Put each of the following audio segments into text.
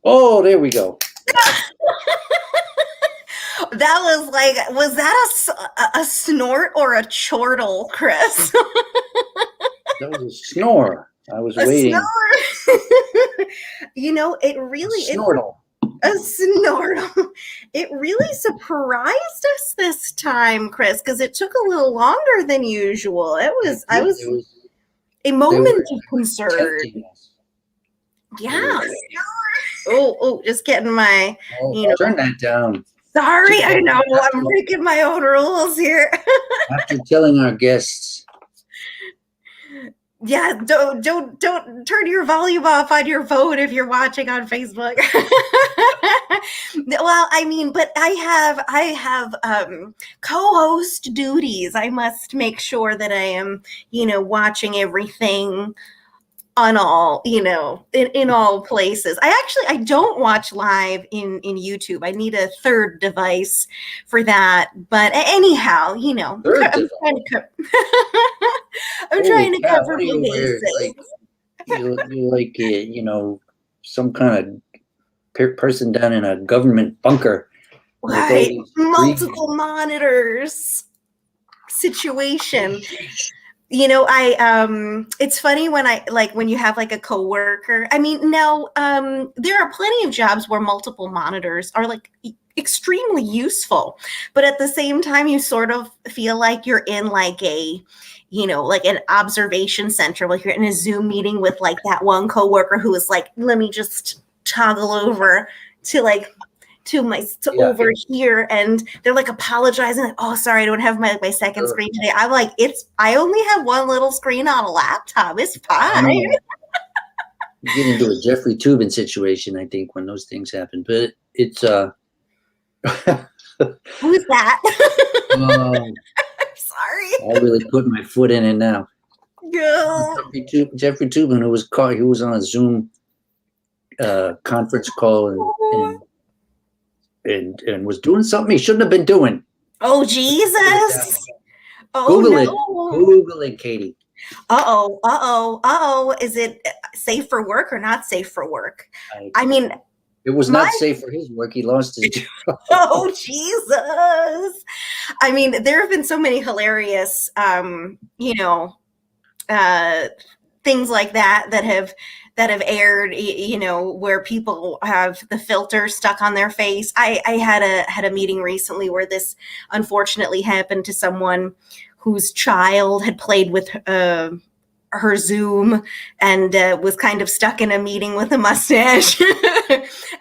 Oh, there we go. That was that a snort or a chortle, Chris? That was a snore. I was A waiting. snore. It really is Snortle. a snortle. It really surprised us this time, Chris, because it took a little longer than usual. I was a moment of concern. Yeah. Oh, just getting my, turn that down. Sorry, I know I'm breaking my own rules here. After telling our guests. Yeah, don't turn your volume off on your phone if you're watching on Facebook. Well, I mean, but I have co-host duties. I must make sure that I am, watching everything on all, in all places. I don't watch live in YouTube. I need a third device for that. But anyhow, I'm trying to cover the bases. You're like, some kind of person down in a government bunker. Right. Multiple monitors situation. It's funny when you have like a coworker. I mean, now there are plenty of jobs where multiple monitors are like extremely useful, but at the same time, you sort of feel like you're in like a, like an observation center, like you're in a Zoom meeting with like that one coworker who is like, let me just toggle over to over here, and they're like apologizing, like, oh, sorry, I don't have my second screen today. I'm like, I only have one little screen on a laptop. It's fine. You get into a Jeffrey Toobin situation, I think, when those things happen. But it's who's that? I'm sorry. I really put my foot in it now. No. Jeffrey Toobin, who was caught, he was on a Zoom conference call and was doing something he shouldn't have been doing. Oh, Jesus. Google it, Katie. Uh-oh. Is it safe for work or not safe for work? I mean, it was not safe for his work. He lost his job. Oh, Jesus. I mean, there have been so many hilarious, things like that have aired, where people have the filter stuck on their face. I had a meeting recently where this unfortunately happened to someone whose child had played with her Zoom and was kind of stuck in a meeting with a mustache.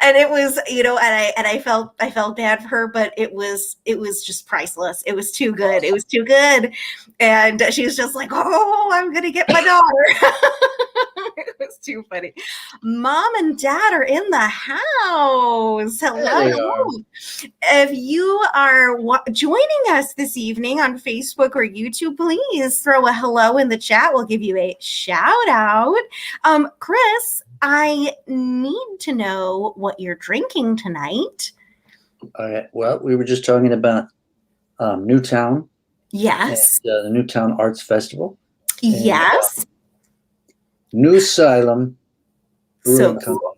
And it was, and I felt bad for her, but it was just priceless. It was too good. It was too good. And she was just like, oh, I'm going to get my daughter. It was too funny. Mom and Dad are in the house. Hello. If you are joining us this evening on Facebook or YouTube, please throw a hello in the chat. We'll give you a shout out. Chris, I need to know what you're drinking tonight. Well, we were just talking about Newtown. Yes. And, the Newtown Arts Festival. Yes. New Asylum. So cool.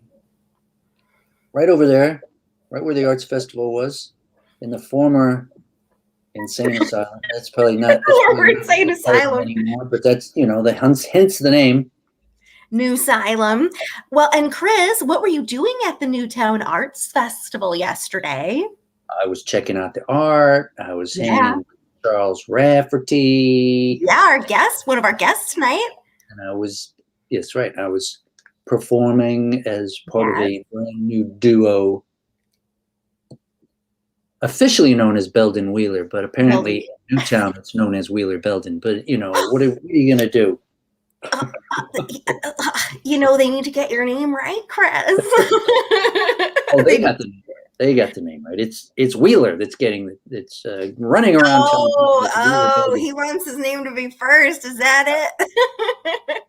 Right over there, right where the Arts Festival was, in the former Insane Asylum. That's probably not former Insane Asylum anymore, but that's, hence the name. New Asylum. Well, and Chris, what were you doing at the Newtown Arts Festival yesterday? I was checking out the art. I was hanging with Charles Rafferty. Yeah, one of our guests tonight. And I was performing as part of a brand new duo, officially known as Belden Wheeler, but apparently in Newtown it's known as Wheeler Belden. But what are you gonna do? They need to get your name right, Chris. Oh, they got the name right. They got the name right. It's Wheeler that's running around. Oh, he wants his name to be first. Is that it?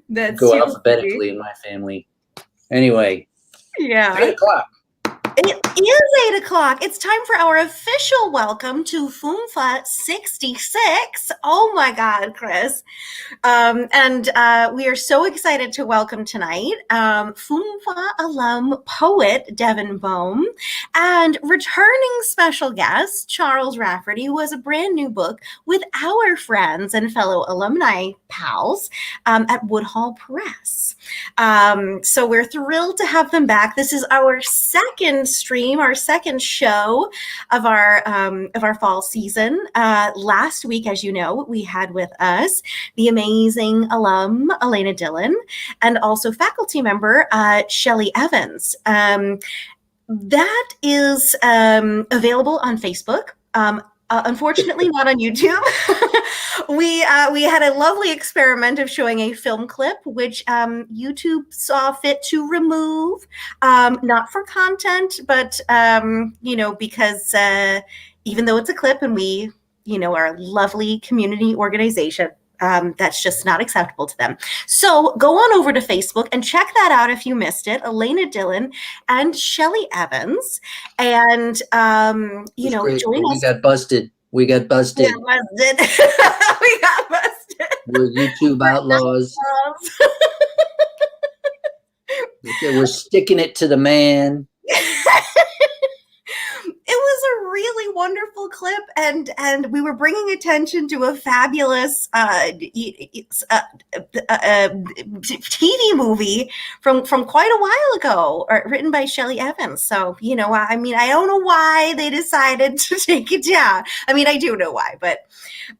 That's go alphabetically in my family. Anyway. Yeah. 8 o'clock. is 8 o'clock. It's time for our official welcome to FUMFA 66. Oh my God, Chris. And we are so excited to welcome tonight FUMFA alum poet Devon Bohm and returning special guest Charles Rafferty, who has a brand new book with our friends and fellow alumni pals at Woodhall Press. So we're thrilled to have them back. This is our second stream, our second show of our fall season. Last week, as you know, we had with us the amazing alum Elena Dillon and also faculty member Shelley Evans. That is available on Facebook. Unfortunately, not on YouTube. We had a lovely experiment of showing a film clip, which YouTube saw fit to remove, not for content, but because even though it's a clip and we, are a lovely community organization, that's just not acceptable to them. So go on over to Facebook and check that out if you missed it. Elena Dillon and Shelley Evans. And, join us. We got busted. We got busted. We got busted. We're YouTube outlaws. We're sticking it to the man. It was a really wonderful clip, and we were bringing attention to a fabulous TV movie from quite a while ago, written by Shelley Evans. So, I don't know why they decided to take it down. I do know why, but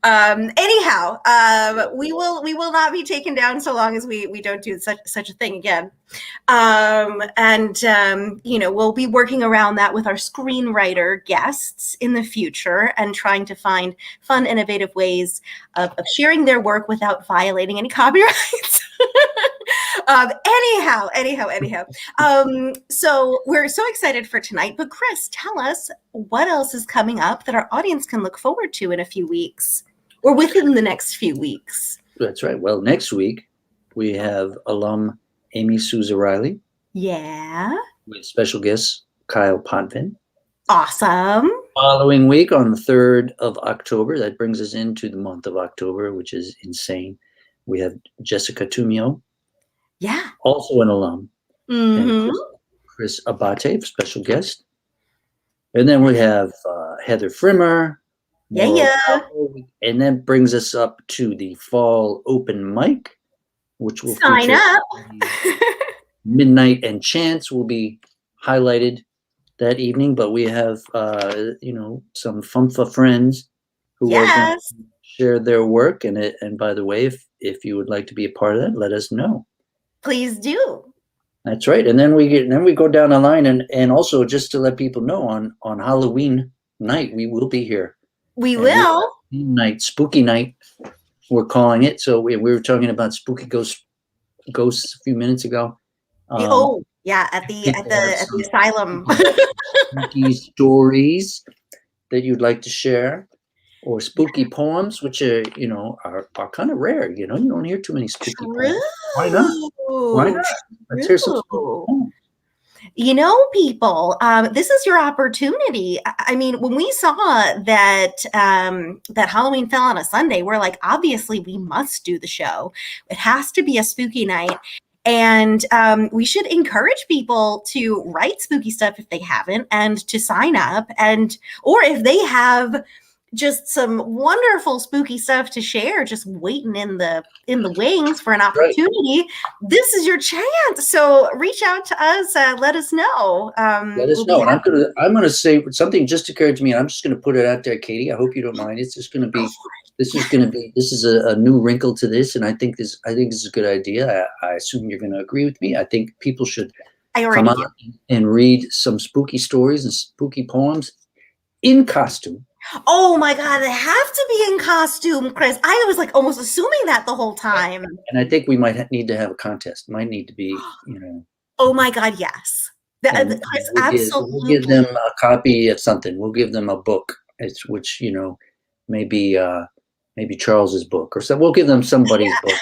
anyhow, we will not be taken down so long as we don't do such a thing again. We'll be working around that with our screenwriter guests in the future and trying to find fun, innovative ways of sharing their work without violating any copyrights. Anyhow. So we're so excited for tonight, but Chris, tell us what else is coming up that our audience can look forward to in a few weeks or within the next few weeks. That's right. Well, next week we have alum Amy Souza Riley. Yeah. With special guest Kyle Potvin. Awesome. Following week on the 3rd of October, that brings us into the month of October, which is insane. We have Jessica Tumio. Yeah. Also an alum. Mm-hmm. And Chris Abate, special guest. And then we have Heather Frimmer. Yeah. And then brings us up to the fall open mic, which will sign up. Midnight and Chance will be highlighted that evening, but we have some FUMFA friends who are going to share their work. And by the way, if you would like to be a part of that, let us know. Please do. That's right. And then we go down the line, and also just to let people know, on Halloween night we will be here. We will. Spooky night, we're calling it. So we were talking about spooky ghosts a few minutes ago. At the asylum. Spooky stories that you'd like to share, or spooky poems, which are kind of rare. You don't hear too many spooky poems. Why not? Let's hear some spooky poems. People, this is your opportunity. When we saw that Halloween fell on a Sunday, we're like, obviously we must do the show. It has to be a spooky night. And we should encourage people to write spooky stuff if they haven't, and to sign up, or if they have just some wonderful spooky stuff to share, just waiting in the wings for an opportunity. Right. This is your chance. So reach out to us. Let us know. Let us know. And I'm gonna say something just occurred to me, and I'm just gonna put it out there, Katie. I hope you don't mind. It's just gonna be. This is a new wrinkle to this, and I think this is a good idea. I assume you're going to agree with me. I think people should come out and read some spooky stories and spooky poems in costume. Oh my God, they have to be in costume, Chris. I was like almost assuming that the whole time. And I think we might need to have a contest. Might need to be, Oh my God, yes. Chris, absolutely. We'll give them a copy of something. We'll give them a book, which maybe Charles's book or so. We'll give them somebody's book.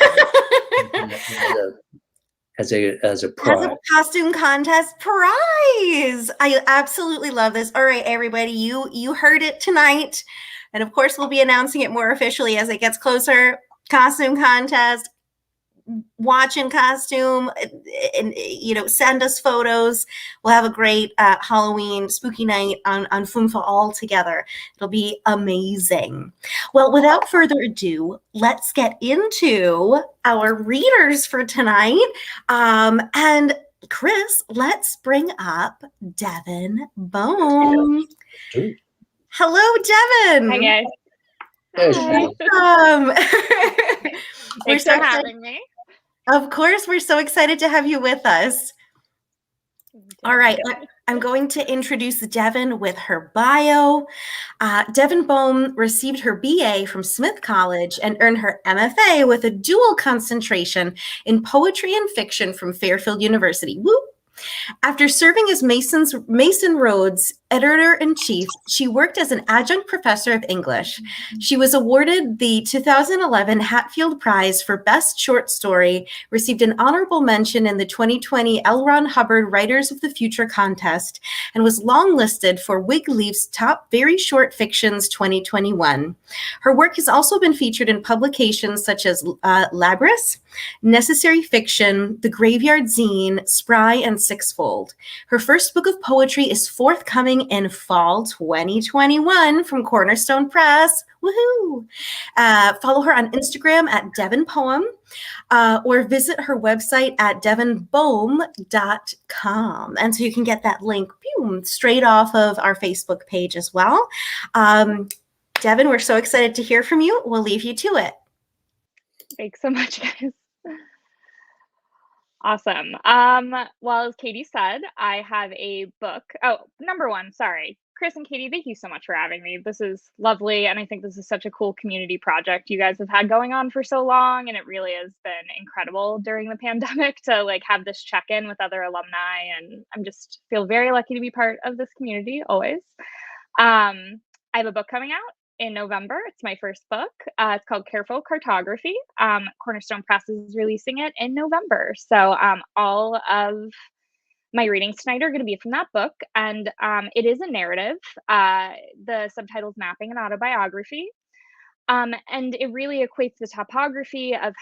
as a Has prize. a costume contest prize. I absolutely love this. All right, everybody, you heard it tonight. And of course, we'll be announcing it more officially as it gets closer. Costume contest, watch in costume, and send us photos. We'll have a great Halloween spooky night on FUMFA all together. It'll be amazing. Well, without further ado, let's get into our readers for tonight. And Chris, let's bring up Devon Bohm. Hello, Devon. Hi, guys. Hi. Thanks for having me. Of course, we're so excited to have you with us. All right, I'm going to introduce Devon with her bio. Devon Bohm received her BA from Smith College and earned her MFA with a dual concentration in poetry and fiction from Fairfield University. Woo! After serving as Mason Rhodes editor-in-chief, she worked as an adjunct professor of English. She was awarded the 2011 Hatfield Prize for Best Short Story, received an honorable mention in the 2020 L. Ron Hubbard Writers of the Future contest, and was longlisted for Wig Leaf's Top Very Short Fictions 2021. Her work has also been featured in publications such as Labris, Necessary Fiction, The Graveyard Zine, Spry, and Sixfold. Her first book of poetry is forthcoming in fall 2021 from Cornerstone Press. Woohoo! Follow her on Instagram at Devon Poem or visit her website at devonbohm.com. And so you can get that link straight off of our Facebook page as well. Devon, we're so excited to hear from you. We'll leave you to it. Thanks so much, guys. Awesome. Well, as Katie said, I have a book. Oh, number one, sorry. Chris and Katie, thank you so much for having me. This is lovely, and I think this is such a cool community project you guys have had going on for so long, and it really has been incredible during the pandemic to have this check-in with other alumni, and I'm just feel very lucky to be part of this community always. I have a book coming out in November. It's my first book. It's called Careful Cartography. Cornerstone Press is releasing it in November. So all of my readings tonight are going to be from that book. And it is a narrative. The subtitle is Mapping an Autobiography. And it really equates the topography of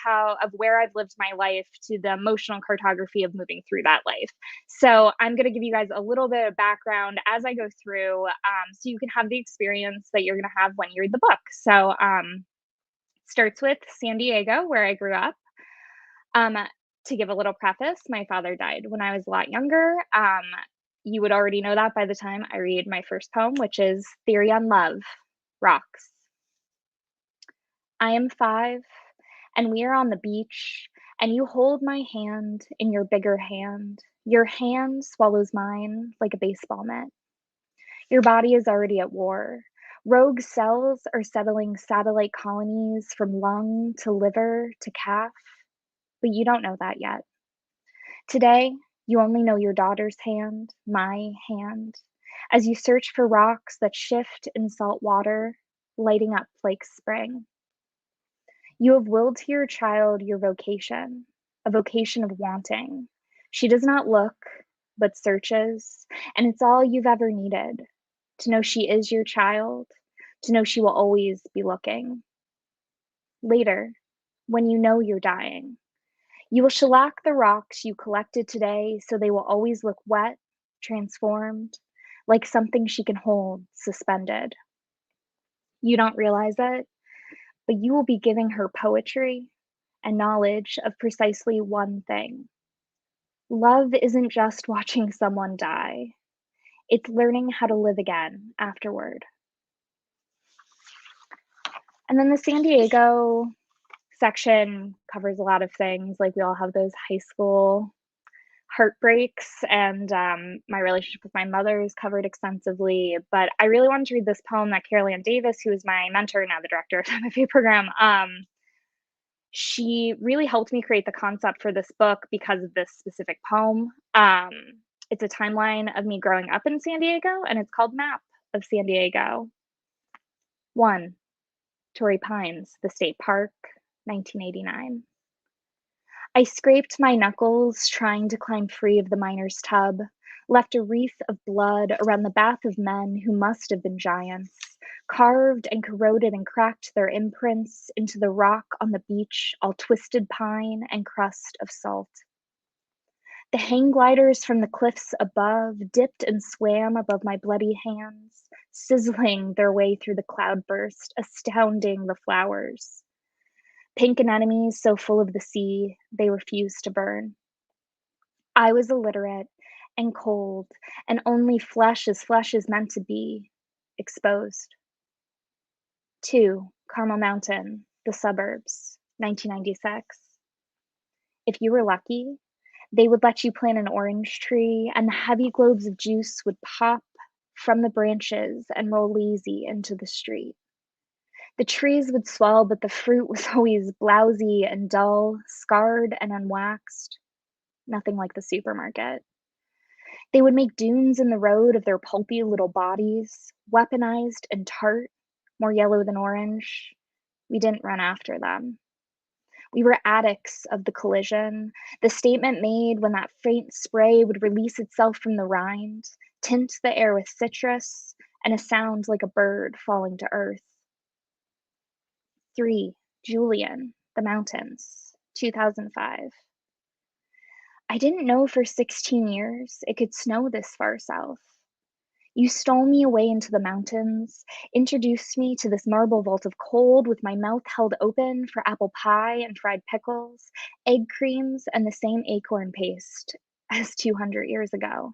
where I've lived my life to the emotional cartography of moving through that life. So I'm going to give you guys a little bit of background as I go through, so you can have the experience that you're going to have when you read the book. So starts with San Diego, where I grew up. To give a little preface, my father died when I was a lot younger. You would already know that by the time I read my first poem, which is Theory on Love, Rocks. I am 5, and we are on the beach, and you hold my hand in your bigger hand. Your hand swallows mine like a baseball mitt. Your body is already at war. Rogue cells are settling satellite colonies from lung to liver to calf, but you don't know that yet. Today, you only know your daughter's hand, my hand, as you search for rocks that shift in salt water, lighting up like spring. You have willed to your child your vocation, a vocation of wanting. She does not look, but searches, and it's all you've ever needed, to know she is your child, to know she will always be looking. Later, when you know you're dying, you will shellac the rocks you collected today so they will always look wet, transformed, like something she can hold suspended. You don't realize it, but you will be giving her poetry and knowledge of precisely one thing. Love isn't just watching someone die. It's learning how to live again afterward. And then the San Diego section covers a lot of things. We all have those high school heartbreaks, and my relationship with my mother is covered extensively. But I really wanted to read this poem that Carol Ann Davis, who is my mentor, now the director of the MFA program, she really helped me create the concept for this book because of this specific poem. It's a timeline of me growing up in San Diego, and it's called Map of San Diego. 1. Torrey Pines, the state park, 1989. I scraped my knuckles trying to climb free of the miner's tub, left a wreath of blood around the bath of men who must have been giants, carved and corroded and cracked their imprints into the rock on the beach, all twisted pine and crust of salt. The hang gliders from the cliffs above dipped and swam above my bloody hands, sizzling their way through the cloudburst, astounding the flowers. Pink anemones so full of the sea, they refused to burn. I was illiterate and cold, and only flesh as flesh is meant to be, exposed. 2. Carmel Mountain, the suburbs, 1996. If you were lucky, they would let you plant an orange tree, and the heavy globes of juice would pop from the branches and roll lazy into the street. The trees would swell, but the fruit was always blousy and dull, scarred and unwaxed. Nothing like the supermarket. They would make dunes in the road of their pulpy little bodies, weaponized and tart, more yellow than orange. We didn't run after them. We were addicts of the collision, the statement made when that faint spray would release itself from the rind, tint the air with citrus, and a sound like a bird falling to earth. 3. Julian, the mountains, 2005. I didn't know for 16 years it could snow this far south. You stole me away into the mountains, introduced me to this marble vault of cold with my mouth held open for apple pie and fried pickles, egg creams, and the same acorn paste as 200 years ago.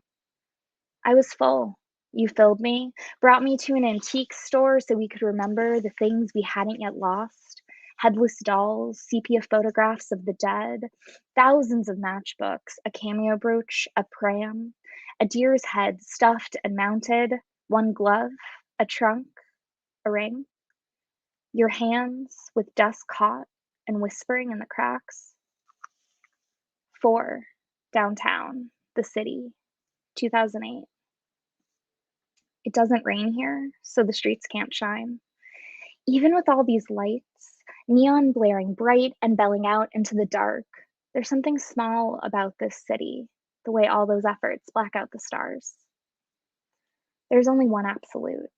I was full. You filled me, brought me to an antique store so we could remember the things we hadn't yet lost. Headless dolls, sepia photographs of the dead, thousands of matchbooks, a cameo brooch, a pram, a deer's head stuffed and mounted, one glove, a trunk, a ring. Your hands with dust caught and whispering in the cracks. 4. Downtown, the city, 2008. It doesn't rain here, so the streets can't shine. Even with all these lights, neon blaring bright and belling out into the dark, there's something small about this city, the way all those efforts black out the stars. There's only one absolute.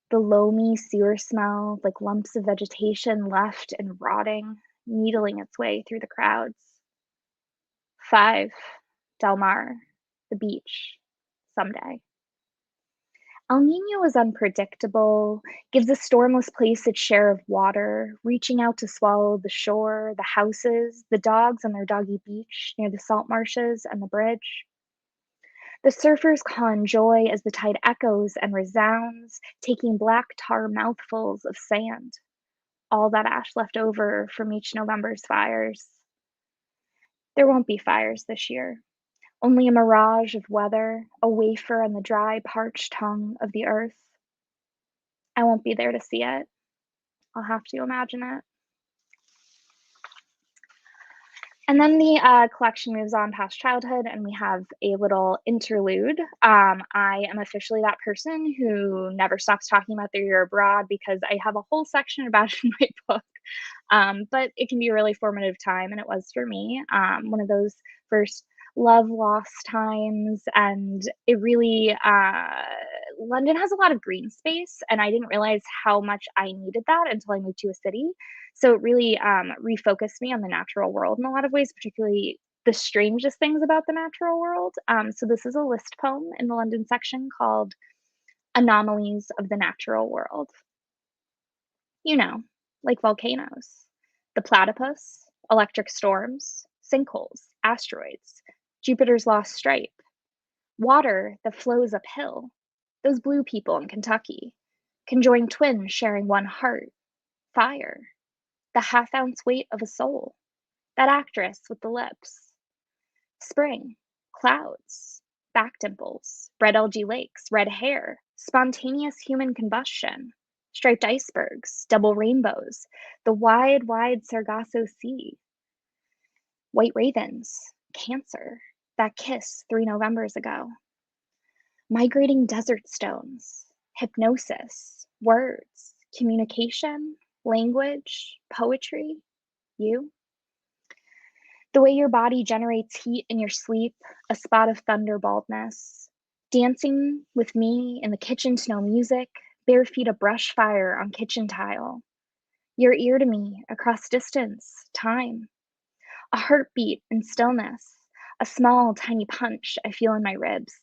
The loamy sewer smell, like lumps of vegetation left and rotting, needling its way through the crowds. 5. Del Mar, the beach, someday. El Nino is unpredictable, gives a stormless place its share of water, reaching out to swallow the shore, the houses, the dogs on their doggy beach near the salt marshes and the bridge. The surfers con joy as the tide echoes and resounds, taking black tar mouthfuls of sand, all that ash left over from each November's fires. There won't be fires this year. Only a mirage of weather, a wafer on the dry, parched tongue of the earth. I won't be there to see it. I'll have to imagine it. And then the collection moves on past childhood, and we have a little interlude. I am officially that person who never stops talking about their year abroad because I have a whole section about it in my book. But it can be a really formative time, and it was for me. One of those first love lost times, and it really London has a lot of green space, and I didn't realize how much I needed that until I moved to a city. So it really refocused me on the natural world in a lot of ways, particularly the strangest things about the natural world. So this is a list poem in the London section called Anomalies of the Natural World. You know, like volcanoes, the platypus, electric storms, sinkholes, asteroids, Jupiter's lost stripe, water that flows uphill, those blue people in Kentucky, conjoined twins sharing one heart, fire, the half-ounce weight of a soul, that actress with the lips, spring, clouds, back dimples, red algae lakes, red hair, spontaneous human combustion, striped icebergs, double rainbows, the wide, wide Sargasso Sea, white ravens, cancer, that kiss 3 Novembers ago, migrating desert stones, hypnosis, words, communication, language, poetry, you. The way your body generates heat in your sleep, a spot of thunder baldness. Dancing with me in the kitchen to no music, bare feet a brush fire on kitchen tile. Your ear to me across distance, time. A heartbeat in stillness, a small, tiny punch I feel in my ribs.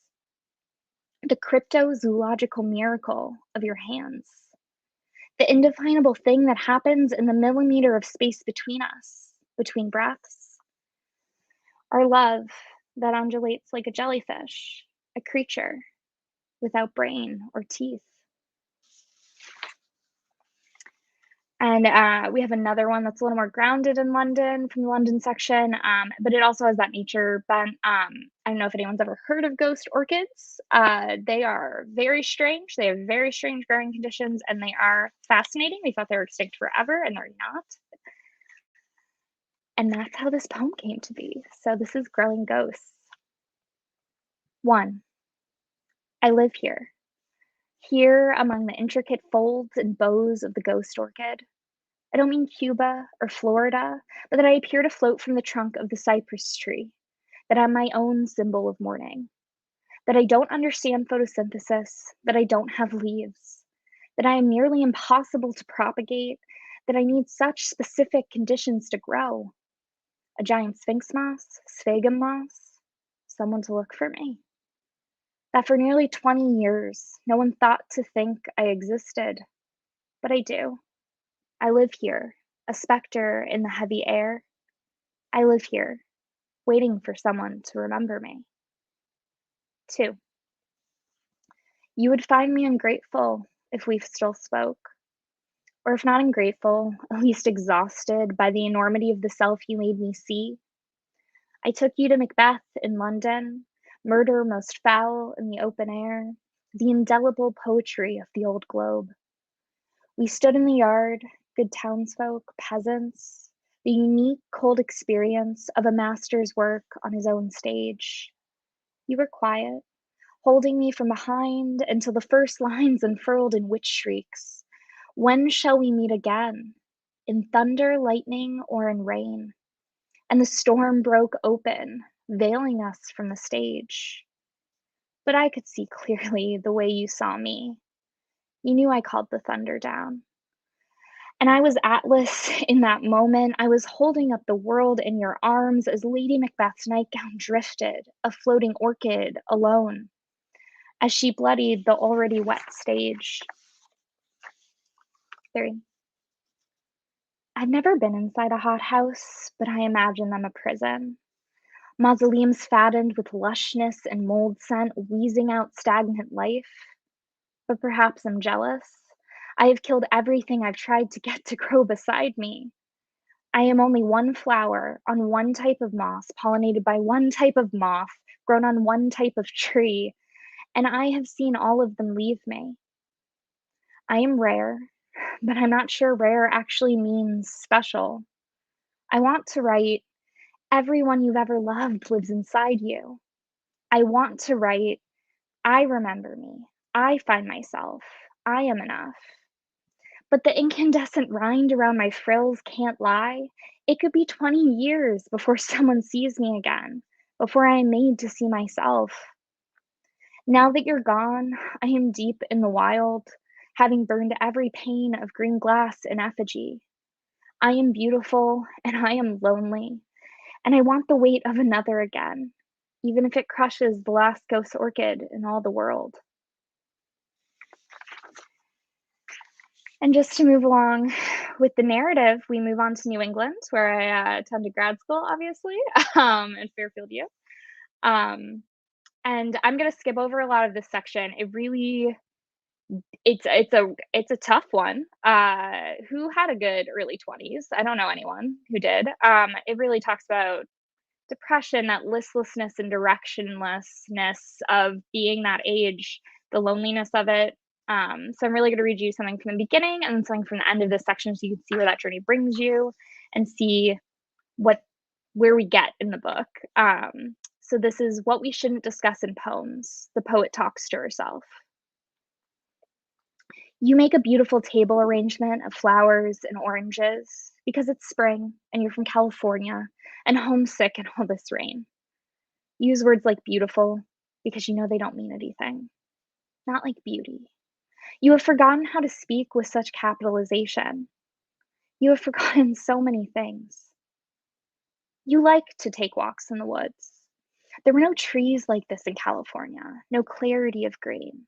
The cryptozoological miracle of your hands. The indefinable thing that happens in the millimeter of space between us, between breaths. Our love that undulates like a jellyfish, a creature without brain or teeth. And we have another one that's a little more grounded in London from the London section, but it also has that nature bent. I don't know if anyone's ever heard of ghost orchids. They are very strange. They have very strange growing conditions, and they are fascinating. We thought they were extinct forever, and they're not. And that's how this poem came to be. So this is Growing Ghosts. 1. I live here. Here among the intricate folds and bows of the ghost orchid. I don't mean Cuba or Florida, but that I appear to float from the trunk of the cypress tree, that I'm my own symbol of mourning, that I don't understand photosynthesis, that I don't have leaves, that I am nearly impossible to propagate, that I need such specific conditions to grow. A giant sphinx moss, sphagum moss, someone to look for me. That for nearly 20 years, no one thought to think I existed, but I do. I live here, a specter in the heavy air. I live here, waiting for someone to remember me. 2. You would find me ungrateful if we still spoke, or if not ungrateful, at least exhausted by the enormity of the self you made me see. I took you to Macbeth in London, murder most foul in the open air, the indelible poetry of the old globe. We stood in the yard, good townsfolk, peasants, the unique cold experience of a master's work on his own stage. You were quiet, holding me from behind until the first lines unfurled in witch shrieks. When shall we meet again? In thunder, lightning, or in rain? And the storm broke open, veiling us from the stage. But I could see clearly the way you saw me. You knew I called the thunder down. And I was Atlas in that moment. I was holding up the world in your arms as Lady Macbeth's nightgown drifted, a floating orchid, alone, as she bloodied the already wet stage. 3. I've never been inside a hothouse, but I imagine them a prison. Mausoleums fattened with lushness and mold scent, wheezing out stagnant life. But perhaps I'm jealous. I have killed everything I've tried to get to grow beside me. I am only one flower on one type of moss, pollinated by one type of moth, grown on one type of tree, and I have seen all of them leave me. I am rare, but I'm not sure rare actually means special. I want to write, everyone you've ever loved lives inside you. I want to write, I remember me. I find myself. I am enough. But the incandescent rind around my frills can't lie. It could be 20 years before someone sees me again, before I am made to see myself. Now that you're gone, I am deep in the wild, having burned every pane of green glass in effigy. I am beautiful and I am lonely, and I want the weight of another again, even if it crushes the last ghost orchid in all the world. And just to move along with the narrative, we move on to New England, where I attended grad school, obviously, in Fairfield U. And I'm going to skip over a lot of this section. It's a tough one. Who had a good early 20s? I don't know anyone who did. It really talks about depression, that listlessness and directionlessness of being that age, the loneliness of it. So I'm really going to read you something from the beginning and then something from the end of this section so you can see where that journey brings you and see where we get in the book. So this is What We Shouldn't Discuss in Poems. The poet talks to herself. You make a beautiful table arrangement of flowers and oranges. because it's spring and you're from California and homesick in all this rain. Use words like beautiful because you know they don't mean anything, not like beauty. You have forgotten how to speak with such capitalization. You have forgotten so many things. You like to take walks in the woods. There were no trees like this in California, no clarity of green.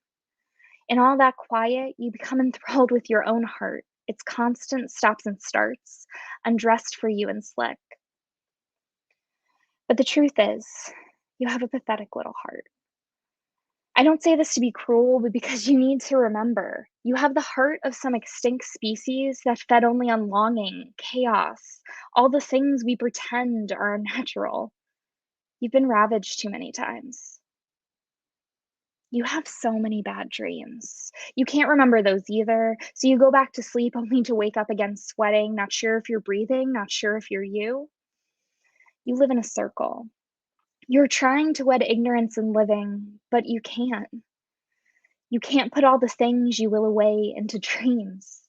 In all that quiet, you become enthralled with your own heart, its constant stops and starts, undressed for you and slick. But the truth is, you have a pathetic little heart. I don't say this to be cruel, but because you need to remember, you have the heart of some extinct species that fed only on longing, chaos, all the things we pretend are unnatural. You've been ravaged too many times. You have so many bad dreams. You can't remember those either, so you go back to sleep only to wake up again sweating, not sure if you're breathing, not sure if you're you. You live in a circle. You're trying to wed ignorance in living, but you can't. You can't put all the things you will away into dreams.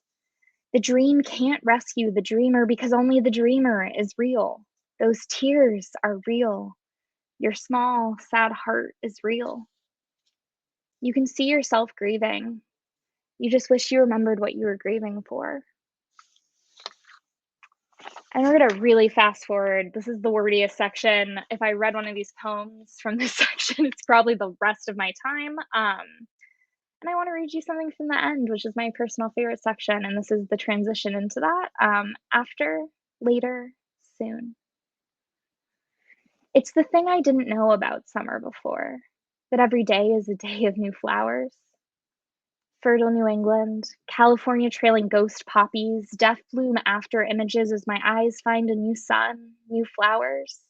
The dream can't rescue the dreamer because only the dreamer is real. Those tears are real. Your small, sad heart is real. You can see yourself grieving. You just wish you remembered what you were grieving for. And we're going to really fast forward. This is the wordiest section. If I read one of these poems from this section, it's probably the rest of my time. And I want to read you something from the end, which is my personal favorite section. And this is the transition into that. After, later, soon. It's the thing I didn't know about summer before, that every day is a day of new flowers. Fertile New England, California trailing ghost poppies, death bloom after images as my eyes find a new sun, new flowers.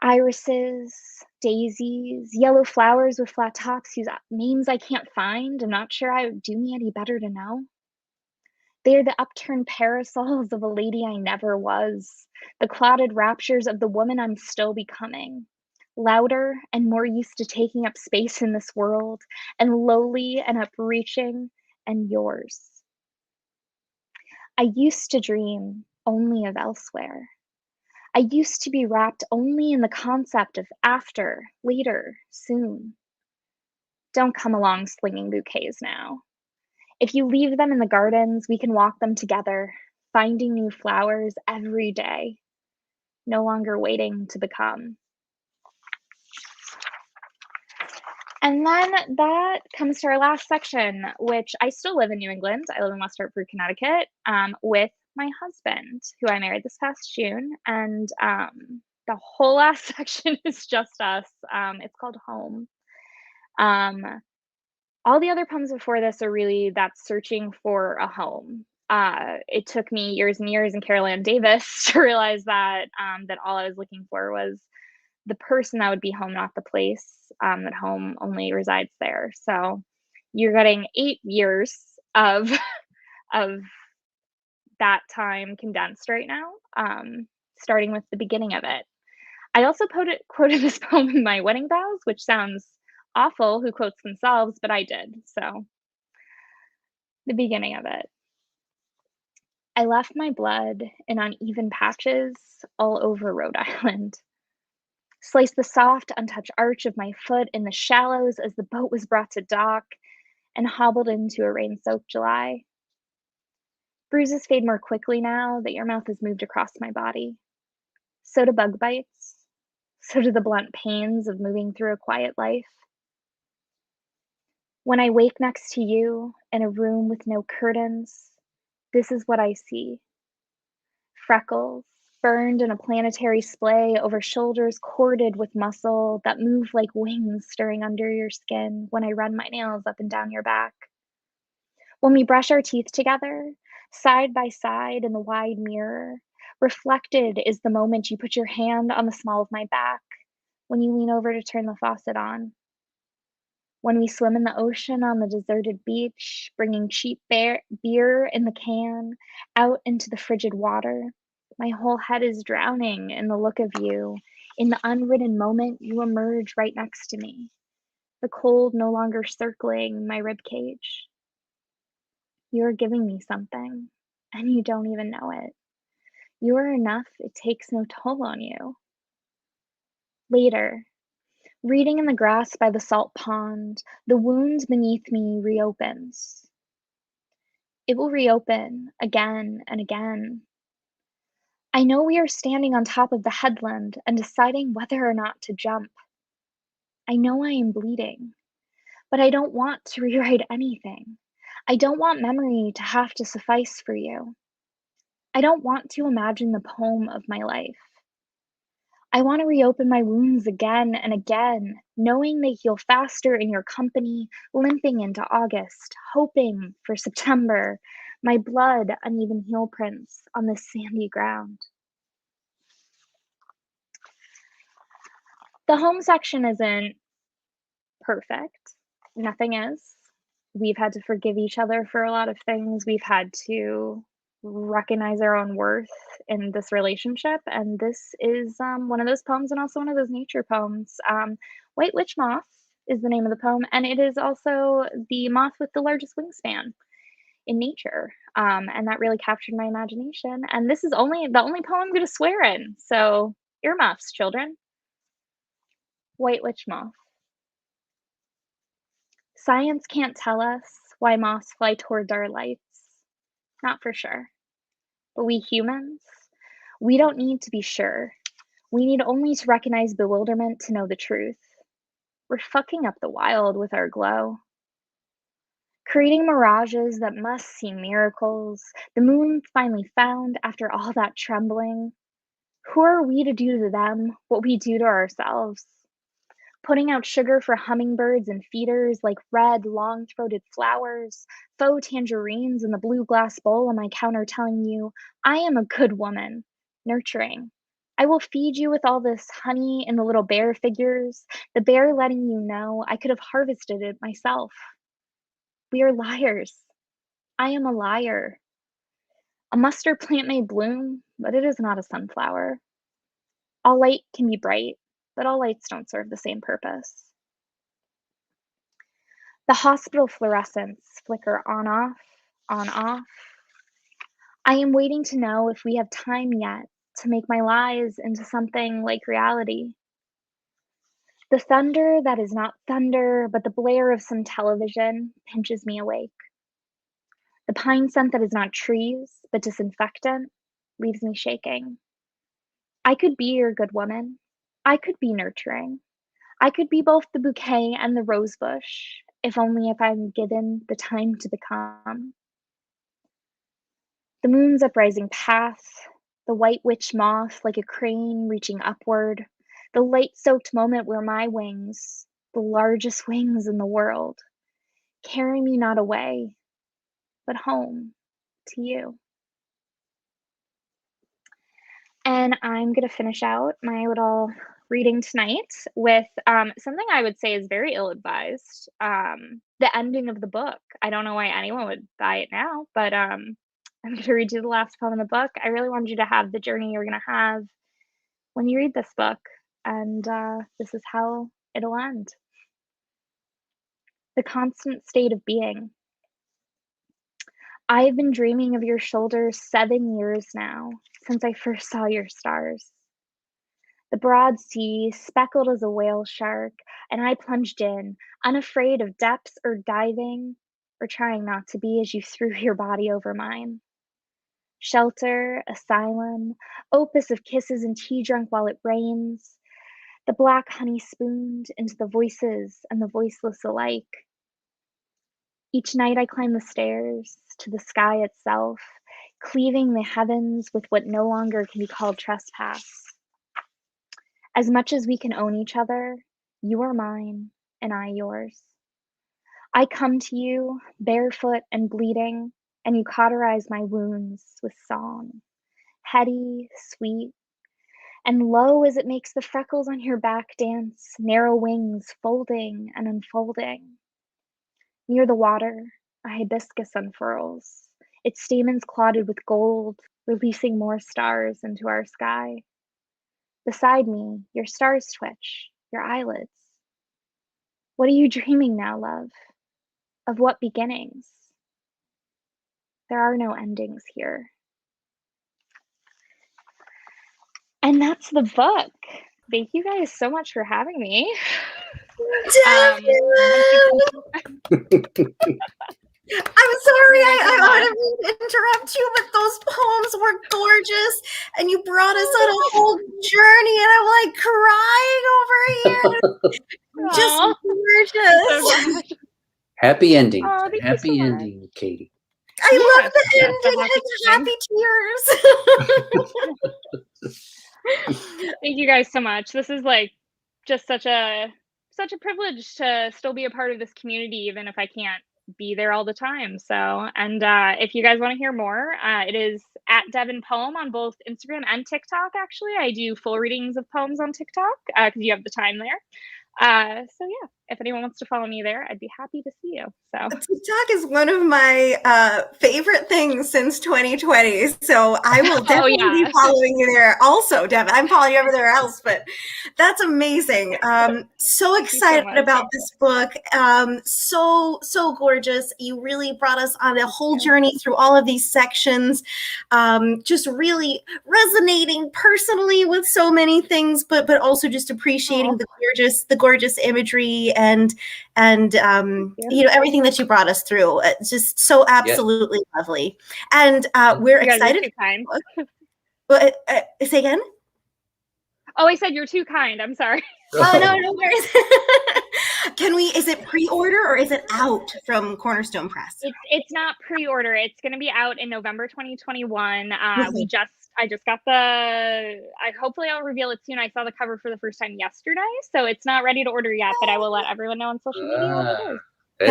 Irises, daisies, yellow flowers with flat tops whose names I can't find and not sure I would do me any better to know. They are the upturned parasols of a lady I never was, the clouded raptures of the woman I'm still becoming. Louder and more used to taking up space in this world, and lowly and upreaching and yours. I used to dream only of elsewhere. I used to be wrapped only in the concept of after, later, soon. Don't come along slinging bouquets now. If you leave them in the gardens, we can walk them together, finding new flowers every day, no longer waiting to become. And then that comes to our last section, which I still live in New England. I live in West Hartford, Connecticut, with my husband, who I married this past June. And the whole last section is just us. It's called Home. All the other poems before this are really that searching for a home. It took me years and years in Carol Ann Davis to realize that that all I was looking for was the person that would be home, not the place, that home only resides there. So you're getting 8 years of of that time condensed right now, starting with the beginning of it. I also quoted this poem in my wedding vows, which sounds awful, who quotes themselves, but I did. So the beginning of it. I left my blood in uneven patches all over Rhode Island. Sliced the soft, untouched arch of my foot in the shallows as the boat was brought to dock, and hobbled into a rain-soaked July. Bruises fade more quickly now that your mouth has moved across my body. So do bug bites. So do the blunt pains of moving through a quiet life. When I wake next to you in a room with no curtains, this is what I see. Freckles, burned in a planetary splay over shoulders corded with muscle that move like wings stirring under your skin when I run my nails up and down your back. When we brush our teeth together, side by side in the wide mirror, reflected is the moment you put your hand on the small of my back when you lean over to turn the faucet on. When we swim in the ocean on the deserted beach, bringing cheap beer in the can out into the frigid water, my whole head is drowning in the look of you. In the unwritten moment, you emerge right next to me, the cold no longer circling my rib cage. You're giving me something, and you don't even know it. You are enough, it takes no toll on you. Later, reading in the grass by the salt pond, the wound beneath me reopens. It will reopen again and again. I know we are standing on top of the headland and deciding whether or not to jump. I know I am bleeding, but I don't want to rewrite anything. I don't want memory to have to suffice for you. I don't want to imagine the poem of my life. I want to reopen my wounds again and again, knowing they heal faster in your company, limping into August, hoping for September, my blood uneven heel prints on this sandy ground. The home section isn't perfect. Nothing is. We've had to forgive each other for a lot of things. We've had to recognize our own worth in this relationship. And this is one of those poems and also one of those nature poems. White Witch Moth is the name of the poem. And it is also the moth with the largest wingspan in nature. And that really captured my imagination. And this is the only poem I'm going to swear in. So earmuffs, children. White Witch Moth. Science can't tell us why moths fly towards our lights. Not for sure. But we humans, we don't need to be sure. We need only to recognize bewilderment to know the truth. We're fucking up the wild with our glow. Creating mirages that must seem miracles. The moon finally found after all that trembling. Who are we to do to them what we do to ourselves? Putting out sugar for hummingbirds and feeders like red, long-throated flowers, faux tangerines in the blue glass bowl on my counter telling you, I am a good woman, nurturing. I will feed you with all this honey in the little bear figures, the bear letting you know I could have harvested it myself. We are liars. I am a liar. A mustard plant may bloom, but it is not a sunflower. All light can be bright, but all lights don't serve the same purpose. The hospital fluorescents flicker on off, on off. I am waiting to know if we have time yet to make my lies into something like reality. The thunder that is not thunder, but the blare of some television pinches me awake. The pine scent that is not trees, but disinfectant, leaves me shaking. I could be your good woman. I could be nurturing. I could be both the bouquet and the rose bush, if I'm given the time to become. The moon's uprising path, the white witch moth like a crane reaching upward, the light-soaked moment where my wings, the largest wings in the world, carry me not away, but home to you. And I'm going to finish out my little reading tonight with something I would say is very ill-advised. The ending of the book. I don't know why anyone would buy it now, but I'm going to read you the last poem in the book. I really want you to have the journey you're going to have when you read this book, and this is how it'll end. The constant state of being. I have been dreaming of your shoulders 7 years now, since I first saw your stars. The broad sea, speckled as a whale shark, and I plunged in, unafraid of depths or diving, or trying not to be as you threw your body over mine. Shelter, asylum, opus of kisses and tea drunk while it rains, the black honey spooned into the voices and the voiceless alike. Each night I climb the stairs to the sky itself, cleaving the heavens with what no longer can be called trespass. As much as we can own each other, you are mine and I yours. I come to you, barefoot and bleeding, and you cauterize my wounds with song, heady, sweet, and low as it makes the freckles on your back dance, narrow wings folding and unfolding. Near the water, a hibiscus unfurls, its stamens clotted with gold, releasing more stars into our sky. Beside me, your stars twitch, your eyelids. What are you dreaming now, love? Of what beginnings? There are no endings here. And that's the book. Thank you guys so much for having me. Devon! I'm sorry, I don't mean to interrupt you, but those poems were gorgeous, and you brought us on a whole journey, and I'm like crying over here. Just gorgeous. Happy ending. Oh, thank Happy you so ending, Katie. I love the Yes, ending. the Happy tears. Thank you guys so much. This is like just such a privilege to still be a part of this community, even if I can't be there all the time. So, and if you guys want to hear more, it is at Devon Bohm on both Instagram and TikTok. Actually, I do full readings of poems on TikTok because you have the time there. So yeah, if anyone wants to follow me there, I'd be happy to see you. So TikTok is one of my favorite things since 2020. So I will definitely be following you there. Also, Devon, I'm following you everywhere else, but that's amazing. So excited about this book. So gorgeous. You really brought us on a whole journey through all of these sections. Just really resonating personally with so many things, but also just appreciating the gorgeous imagery and you know, everything that you brought us through. It's just so absolutely lovely. And we're excited. Too kind. Say again? Oh, I said you're too kind. I'm sorry. Oh, no worries. Is it pre-order or is it out from Cornerstone Press? It's not pre-order. It's going to be out in November 2021. I just got hopefully I'll reveal it soon. I saw the cover for the first time yesterday, so it's not ready to order yet, but I will let everyone know on social media when it is.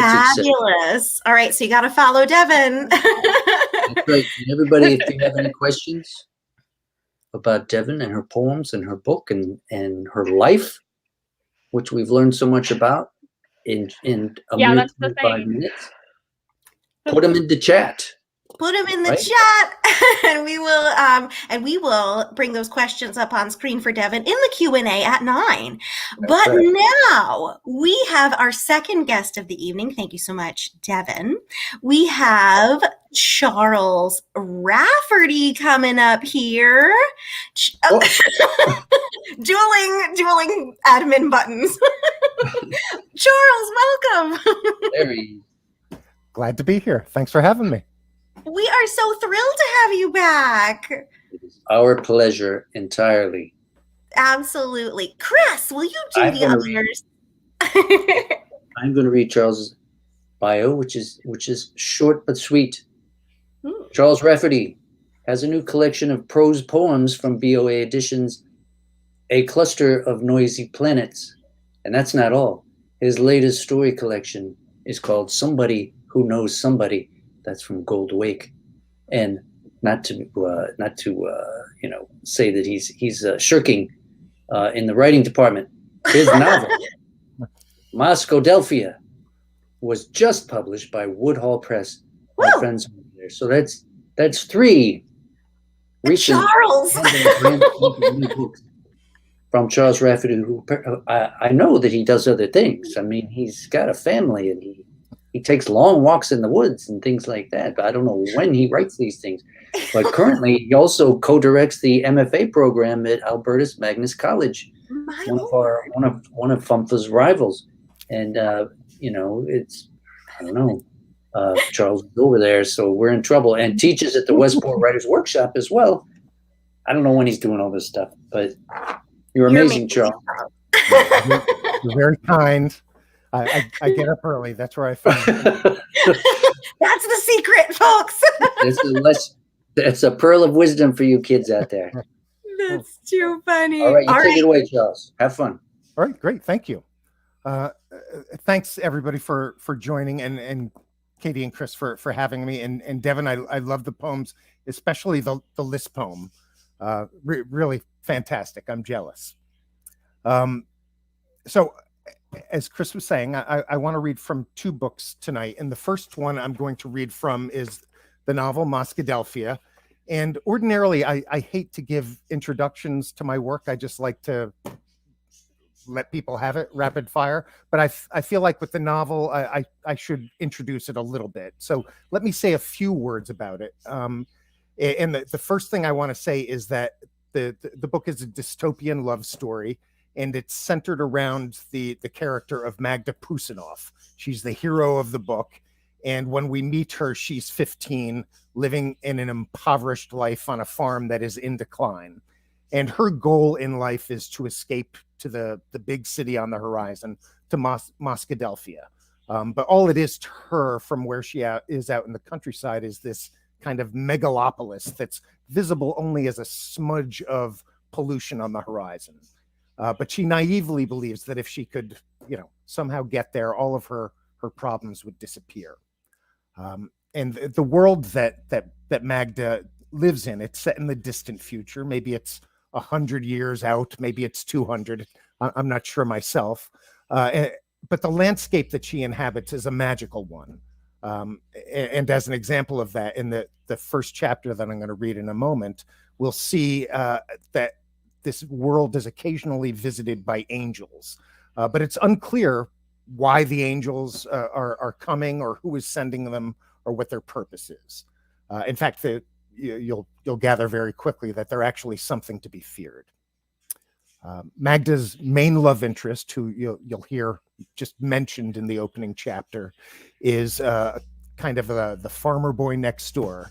Fabulous. All right, so you got to follow Devon. That's right. And everybody, if you have any questions about Devon and her poems and her book and her life, which we've learned so much about in a mere 5 minutes, put them in the chat. Put them in the chat, and we will bring those questions up on screen for Devon in the Q&A at 9. But now we have our second guest of the evening. Thank you so much, Devon. We have Charles Rafferty coming up here. Dueling admin buttons. Charles, welcome. There he is. Glad to be here. Thanks for having me. We are so thrilled to have you back. It is our pleasure entirely. Absolutely. Chris, will you do the honors? I'm going to read Charles' bio, which is short but sweet. Charles Rafferty has a new collection of prose poems from BOA Editions, A Cluster of Noisy Planets. And that's not all. His latest story collection is called Somebody Who Knows Somebody. That's from Gold Wake. And not to say that he's shirking in the writing department. His novel, Moscodelphia, was just published by Woodhall Press. My friends over there. So that's 3 recent books from Charles Rafferty, who I know that he does other things. I mean, he's got a family and he takes long walks in the woods and things like that. But I don't know when he writes these things. But currently, he also co-directs the MFA program at Albertus Magnus College, one of FUMFA's rivals. And Charles is over there, so we're in trouble. And teaches at the Westport Writers Workshop as well. I don't know when he's doing all this stuff, but you're amazing, Charles. You're very kind. I get up early. That's where I find it. That's the secret, folks. That's a pearl of wisdom for you kids out there. That's too funny. All right, take it away, Charles. Have fun. All right, great. Thank you. Thanks everybody for joining, and Katie and Chris for having me. And Devon, I love the poems, especially the list poem. Really fantastic. I'm jealous. So as Chris was saying, I want to read from 2 books tonight. And the first one I'm going to read from is the novel Moscodelphia. And ordinarily, I hate to give introductions to my work. I just like to let people have it rapid fire, but I feel like with the novel, I should introduce it a little bit. So let me say a few words about it. And the first thing I want to say is that the book is a dystopian love story, and it's centered around the character of Magda Pusinov. She's the hero of the book. And when we meet her, she's 15, living in an impoverished life on a farm that is in decline. And her goal in life is to escape to the big city on the horizon, to Moscadelphia. But all it is to her from where she is out in the countryside is this kind of megalopolis that's visible only as a smudge of pollution on the horizon. But she naively believes that if she could, somehow get there, all of her problems would disappear. And the world that Magda lives in, it's set in the distant future. Maybe it's 100 years out, maybe it's 200. I'm not sure myself. But the landscape that she inhabits is a magical one. And as an example of that, in the first chapter that I'm going to read in a moment, we'll see that this world is occasionally visited by angels. But it's unclear why the angels are coming, or who is sending them, or what their purpose is. In fact, you'll gather very quickly that they're actually something to be feared. Magda's main love interest, who you'll hear just mentioned in the opening chapter, is kind of the farmer boy next door.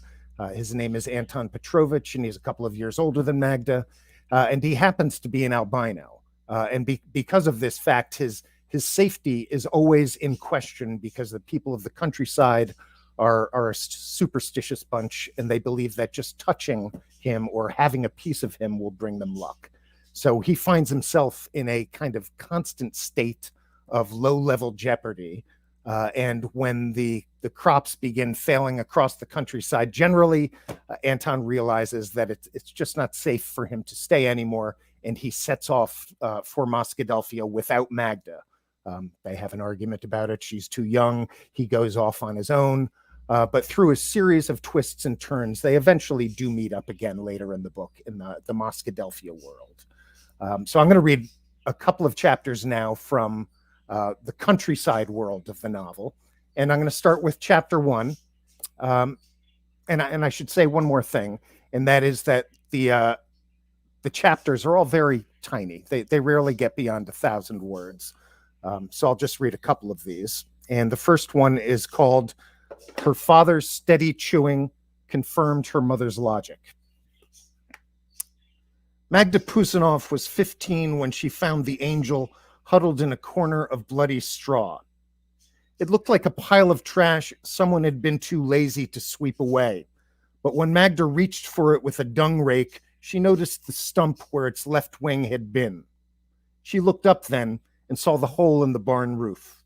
His name is Anton Petrovich, and he's a couple of years older than Magda, and he happens to be an albino. And because of this fact, his safety is always in question, because the people of the countryside are a superstitious bunch, and they believe that just touching him or having a piece of him will bring them luck. So he finds himself in a kind of constant state of low-level jeopardy. And when the crops begin failing across the countryside, generally, Anton realizes that it's just not safe for him to stay anymore, and he sets off for Moscadelphia without Magda. They have an argument about it. She's too young. He goes off on his own. But through a series of twists and turns, they eventually do meet up again later in the book in the Moscadelphia world. So I'm going to read a couple of chapters now from the countryside world of the novel. And I'm going to start with chapter 1. And I should say one more thing, and that is that the chapters are all very tiny. They rarely get beyond 1,000 words. So I'll just read a couple of these. And the first one is called "Her Father's Steady Chewing Confirmed Her Mother's Logic." Magda Pusinov was 15 when she found the angel huddled in a corner of bloody straw. It looked like a pile of trash someone had been too lazy to sweep away. But when Magda reached for it with a dung rake, she noticed the stump where its left wing had been. She looked up then and saw the hole in the barn roof.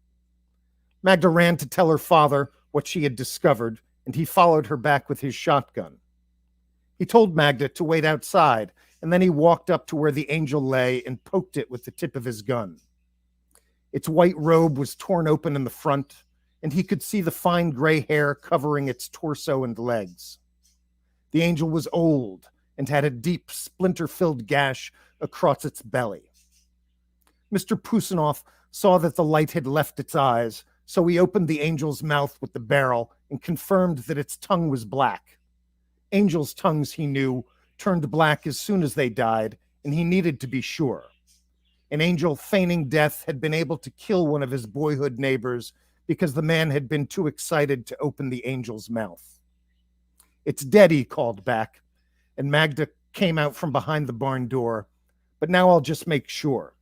Magda ran to tell her father what she had discovered, and he followed her back with his shotgun. He told Magda to wait outside, and then he walked up to where the angel lay and poked it with the tip of his gun. Its white robe was torn open in the front, and he could see the fine gray hair covering its torso and legs. The angel was old and had a deep, splinter-filled gash across its belly. Mr. Pusinov saw that the light had left its eyes, so he opened the angel's mouth with the barrel and confirmed that its tongue was black. Angels' tongues, he knew, turned black as soon as they died, and he needed to be sure. An angel feigning death had been able to kill one of his boyhood neighbors because the man had been too excited to open the angel's mouth. "It's dead," he called back, and Magda came out from behind the barn door. "But now I'll just make sure."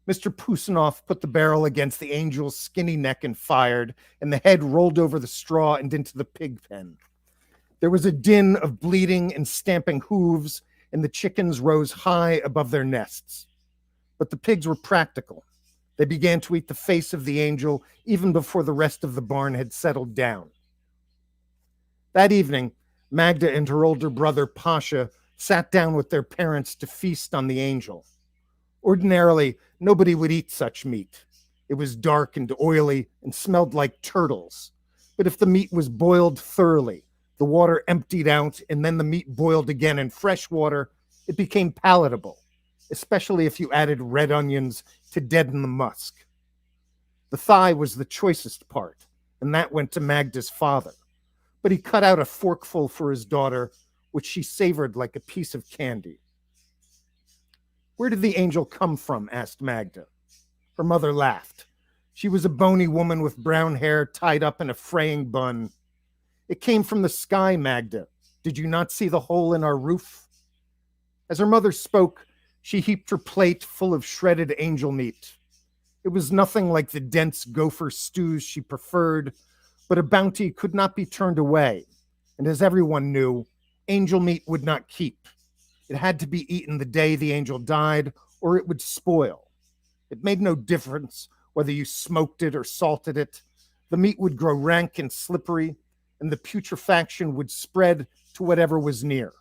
Mr. Pusinov put the barrel against the angel's skinny neck and fired, and the head rolled over the straw and into the pig pen. There was a din of bleeding and stamping hooves, and the chickens rose high above their nests. But the pigs were practical. They began to eat the face of the angel even before the rest of the barn had settled down. That evening, Magda and her older brother, Pasha, sat down with their parents to feast on the angel. Ordinarily, nobody would eat such meat. It was dark and oily and smelled like turtles. But if the meat was boiled thoroughly, the water emptied out, and then the meat boiled again in fresh water, it became palatable. especially if you added red onions to deaden the musk. The thigh was the choicest part, and that went to Magda's father. But he cut out a forkful for his daughter, which she savored like a piece of candy. "Where did the angel come from?" asked Magda. Her mother laughed. She was a bony woman with brown hair tied up in a fraying bun. "It came from the sky, Magda. Did you not see the hole in our roof?" As her mother spoke, she heaped her plate full of shredded angel meat. It was nothing like the dense gopher stews she preferred, but a bounty could not be turned away. And as everyone knew, angel meat would not keep. It had to be eaten the day the angel died, or it would spoil. It made no difference whether you smoked it or salted it. The meat would grow rank and slippery, and the putrefaction would spread to whatever was near.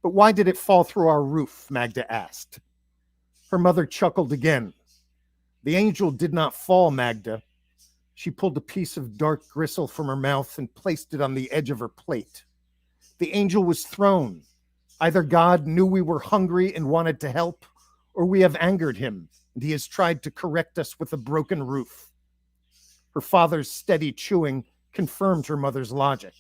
"But why did it fall through our roof?" Magda asked. Her mother chuckled again. "The angel did not fall, Magda." She pulled a piece of dark gristle from her mouth and placed it on the edge of her plate. "The angel was thrown. Either God knew we were hungry and wanted to help, or we have angered him, and he has tried to correct us with a broken roof." Her father's steady chewing confirmed her mother's logic.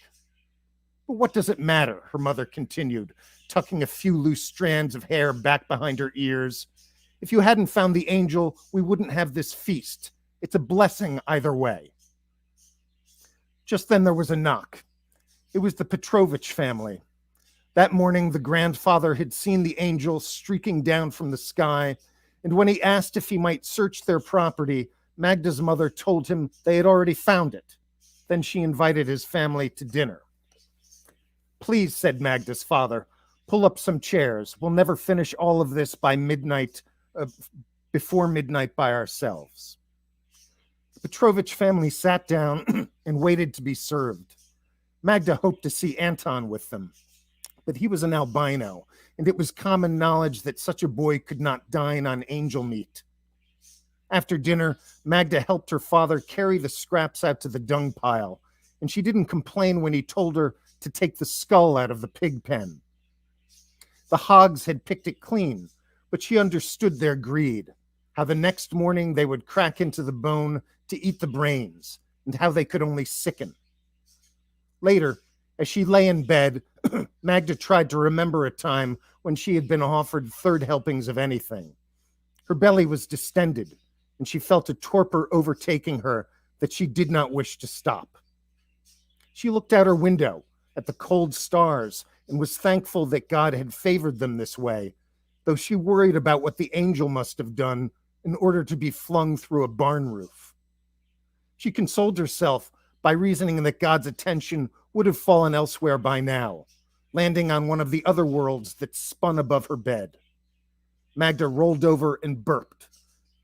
"But what does it matter?" her mother continued, tucking a few loose strands of hair back behind her ears. "If you hadn't found the angel, we wouldn't have this feast. It's a blessing either way." Just then there was a knock. It was the Petrovich family. That morning, the grandfather had seen the angel streaking down from the sky, and when he asked if he might search their property, Magda's mother told him they had already found it. Then she invited his family to dinner. "Please," said Magda's father, "pull up some chairs. We'll never finish all of this by midnight, before midnight by ourselves." The Petrovich family sat down and waited to be served. Magda hoped to see Anton with them, but he was an albino, and it was common knowledge that such a boy could not dine on angel meat. After dinner, Magda helped her father carry the scraps out to the dung pile, and she didn't complain when he told her to take the skull out of the pig pen. The hogs had picked it clean, but she understood their greed, how the next morning they would crack into the bone to eat the brains, and how they could only sicken. Later, as she lay in bed, Magda tried to remember a time when she had been offered third helpings of anything. Her belly was distended, and she felt a torpor overtaking her that she did not wish to stop. She looked out her window at the cold stars and was thankful that God had favored them this way, though she worried about what the angel must have done in order to be flung through a barn roof. She consoled herself by reasoning that God's attention would have fallen elsewhere by now, landing on one of the other worlds that spun above her bed. Magda rolled over and burped,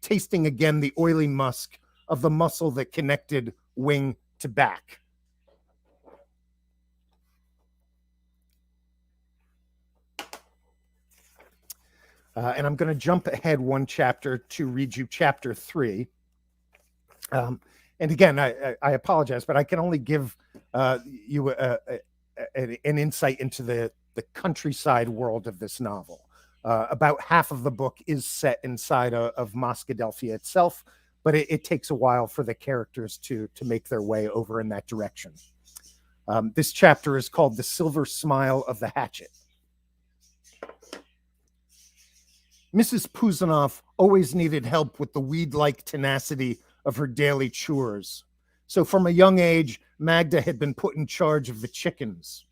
tasting again the oily musk of the muscle that connected wing to back. And I'm going to jump ahead one chapter to read you chapter 3. And again, I apologize, but I can only give you an insight into the countryside world of this novel. About half of the book is set inside of Moskadelphia itself, but it takes a while for the characters to make their way over in that direction. This chapter is called The Silver Smile of the Hatchet. Mrs. Puzanov always needed help with the weed-like tenacity of her daily chores. So from a young age, Magda had been put in charge of the chickens.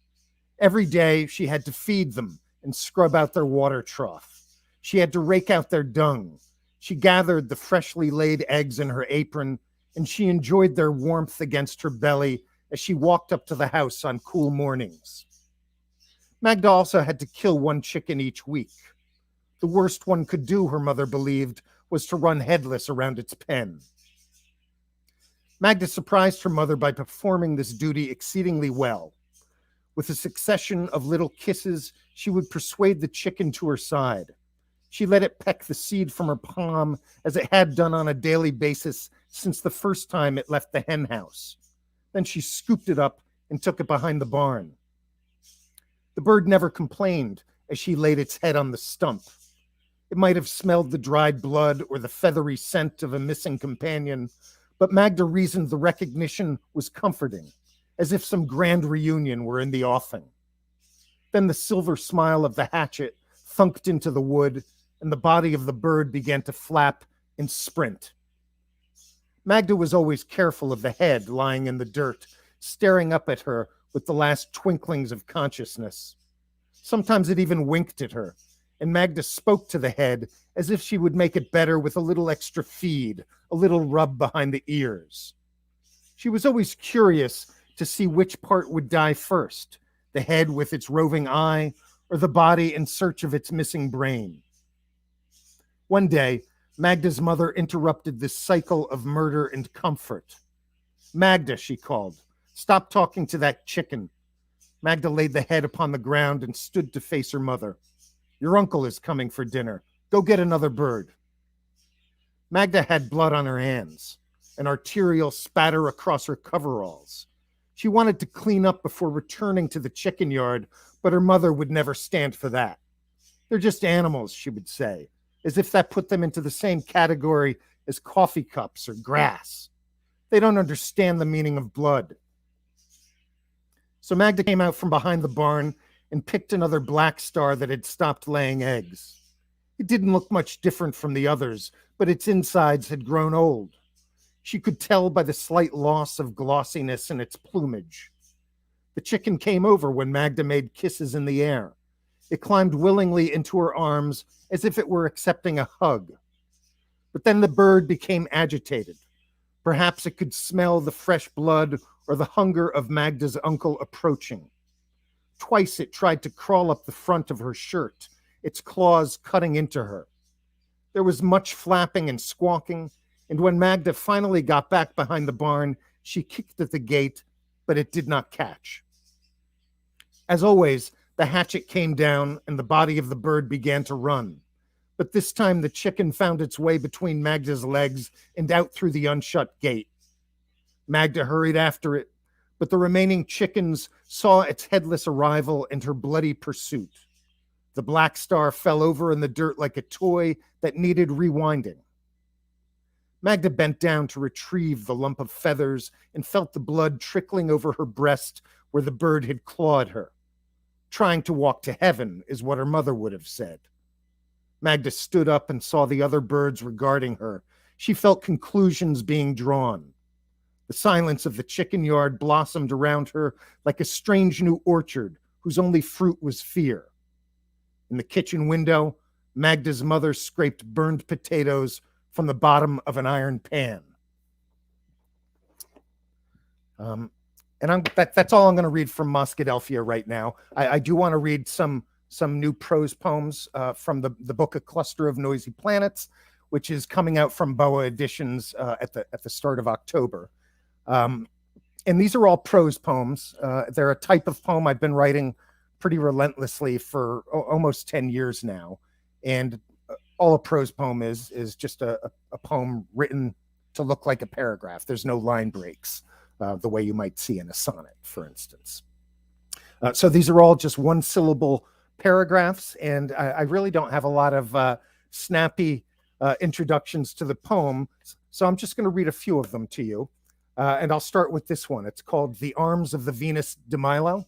Every day, she had to feed them and scrub out their water trough. She had to rake out their dung. She gathered the freshly laid eggs in her apron, and she enjoyed their warmth against her belly as she walked up to the house on cool mornings. Magda also had to kill one chicken each week. The worst one could do, her mother believed, was to run headless around its pen. Magda surprised her mother by performing this duty exceedingly well. With a succession of little kisses, she would persuade the chicken to her side. She let it peck the seed from her palm as it had done on a daily basis since the first time it left the hen house. Then she scooped it up and took it behind the barn. The bird never complained as she laid its head on the stump. It might have smelled the dried blood or the feathery scent of a missing companion, but Magda reasoned the recognition was comforting, as if some grand reunion were in the offing. Then the silver smile of the hatchet thunked into the wood, and the body of the bird began to flap and sprint. Magda was always careful of the head lying in the dirt, staring up at her with the last twinklings of consciousness. Sometimes it even winked at her, and Magda spoke to the head as if she would make it better with a little extra feed, a little rub behind the ears. She was always curious to see which part would die first, the head with its roving eye, or the body in search of its missing brain. One day, Magda's mother interrupted this cycle of murder and comfort. "Magda," she called, "stop talking to that chicken." Magda laid the head upon the ground and stood to face her mother. "Your uncle is coming for dinner. Go get another bird." Magda had blood on her hands, an arterial spatter across her coveralls. She wanted to clean up before returning to the chicken yard, but her mother would never stand for that. "They're just animals," she would say, as if that put them into the same category as coffee cups or grass. "They don't understand the meaning of blood." So Magda came out from behind the barn and picked another black star that had stopped laying eggs. It didn't look much different from the others, but its insides had grown old. She could tell by the slight loss of glossiness in its plumage. The chicken came over when Magda made kisses in the air. It climbed willingly into her arms as if it were accepting a hug. But then the bird became agitated. Perhaps it could smell the fresh blood or the hunger of Magda's uncle approaching. Twice it tried to crawl up the front of her shirt, its claws cutting into her. There was much flapping and squawking, and when Magda finally got back behind the barn, she kicked at the gate, but it did not catch. As always, the hatchet came down and the body of the bird began to run. But this time the chicken found its way between Magda's legs and out through the unshut gate. Magda hurried after it, but the remaining chickens saw its headless arrival and her bloody pursuit. The black star fell over in the dirt like a toy that needed rewinding. Magda bent down to retrieve the lump of feathers and felt the blood trickling over her breast where the bird had clawed her. Trying to walk to heaven is what her mother would have said. Magda stood up and saw the other birds regarding her. She felt conclusions being drawn. The silence of the chicken yard blossomed around her like a strange new orchard whose only fruit was fear. In the kitchen window, Magda's mother scraped burned potatoes from the bottom of an iron pan. That's all I'm going to read from Moscadelphia right now. I do want to read some new prose poems from the book A Cluster of Noisy Planets, which is coming out from Boa Editions at the start of October. And these are all prose poems. They're a type of poem I've been writing pretty relentlessly for almost 10 years now. And all a prose poem is just a poem written to look like a paragraph. There's no line breaks, the way you might see in a sonnet, for instance. So these are all just one-syllable paragraphs, and I really don't have a lot of snappy introductions to the poem, so I'm just going to read a few of them to you. And I'll start with this one. It's called The Arms of the Venus de Milo,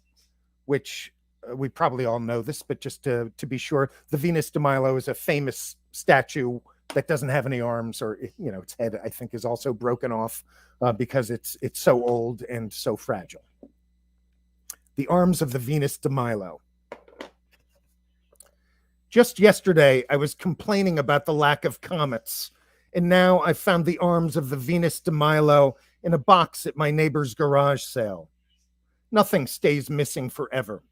which we probably all know this, but just to be sure, the Venus de Milo is a famous statue that doesn't have any arms, or its head, I think, is also broken off because it's so old and so fragile. The Arms of the Venus de Milo. Just yesterday, I was complaining about the lack of comets, and now I've found the arms of the Venus de Milo in a box at my neighbor's garage sale. Nothing stays missing forever.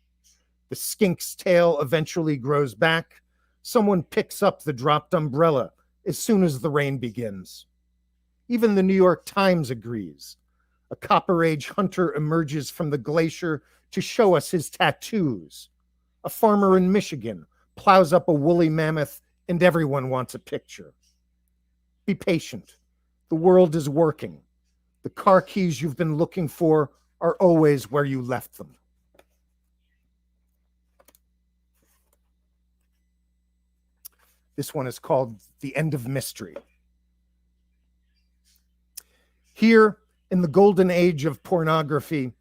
The skink's tail eventually grows back. Someone picks up the dropped umbrella as soon as the rain begins. Even the New York Times agrees. A Copper Age hunter emerges from the glacier to show us his tattoos. A farmer in Michigan plows up a woolly mammoth, and everyone wants a picture. Be patient. The world is working. The car keys you've been looking for are always where you left them. This one is called The End of Mystery. Here, in the golden age of pornography,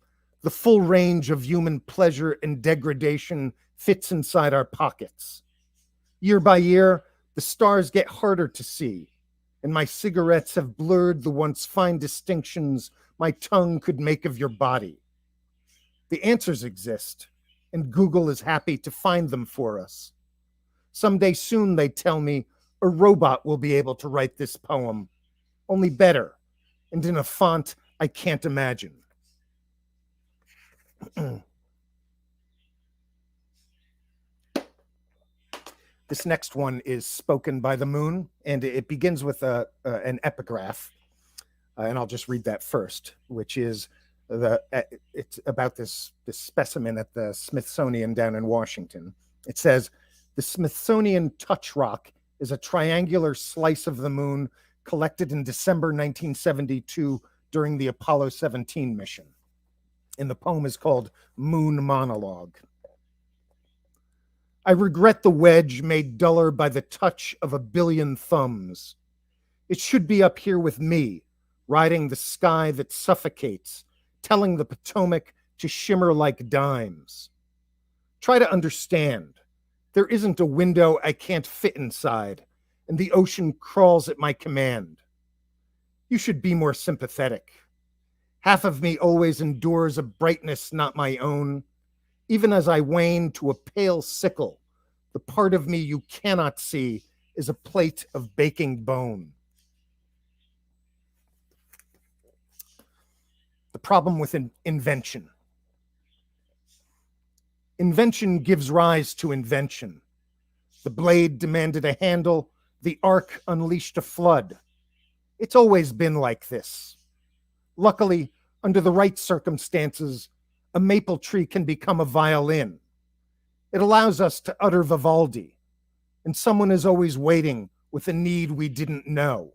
the full range of human pleasure and degradation fits inside our pockets. Year by year, the stars get harder to see, and my cigarettes have blurred the once fine distinctions my tongue could make of your body. The answers exist, and Google is happy to find them for us. Someday soon, they tell me, a robot will be able to write this poem, only better, and in a font I can't imagine. This next one is spoken by the moon, and it begins with an epigraph, and I'll just read that first, which is it's about this specimen at the Smithsonian down in Washington. It says, "The Smithsonian touch rock is a triangular slice of the moon collected in December 1972 during the Apollo 17 mission." And the poem is called Moon Monologue. I regret the wedge made duller by the touch of a billion thumbs. It should be up here with me, riding the sky that suffocates, telling the Potomac to shimmer like dimes. Try to understand. There isn't a window I can't fit inside, and the ocean crawls at my command. You should be more sympathetic. Half of me always endures a brightness not my own. Even as I wane to a pale sickle, the part of me you cannot see is a plate of baking bone. The problem with invention. Invention gives rise to invention. The blade demanded a handle, the ark unleashed a flood. It's always been like this. Luckily, under the right circumstances, a maple tree can become a violin. It allows us to utter Vivaldi, and someone is always waiting with a need we didn't know.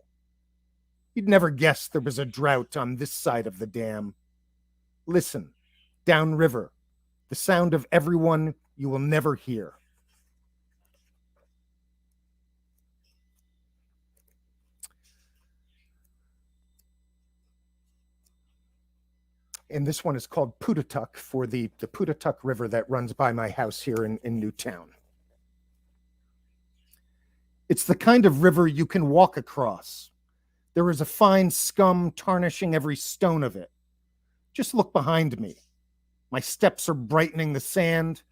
You'd never guess there was a drought on this side of the dam. Listen, downriver, the sound of everyone you will never hear. And this one is called Putatuck, for the Putatuck River that runs by my house here in Newtown. It's the kind of river you can walk across. There is a fine scum tarnishing every stone of it. Just look behind me. My steps are brightening the sand,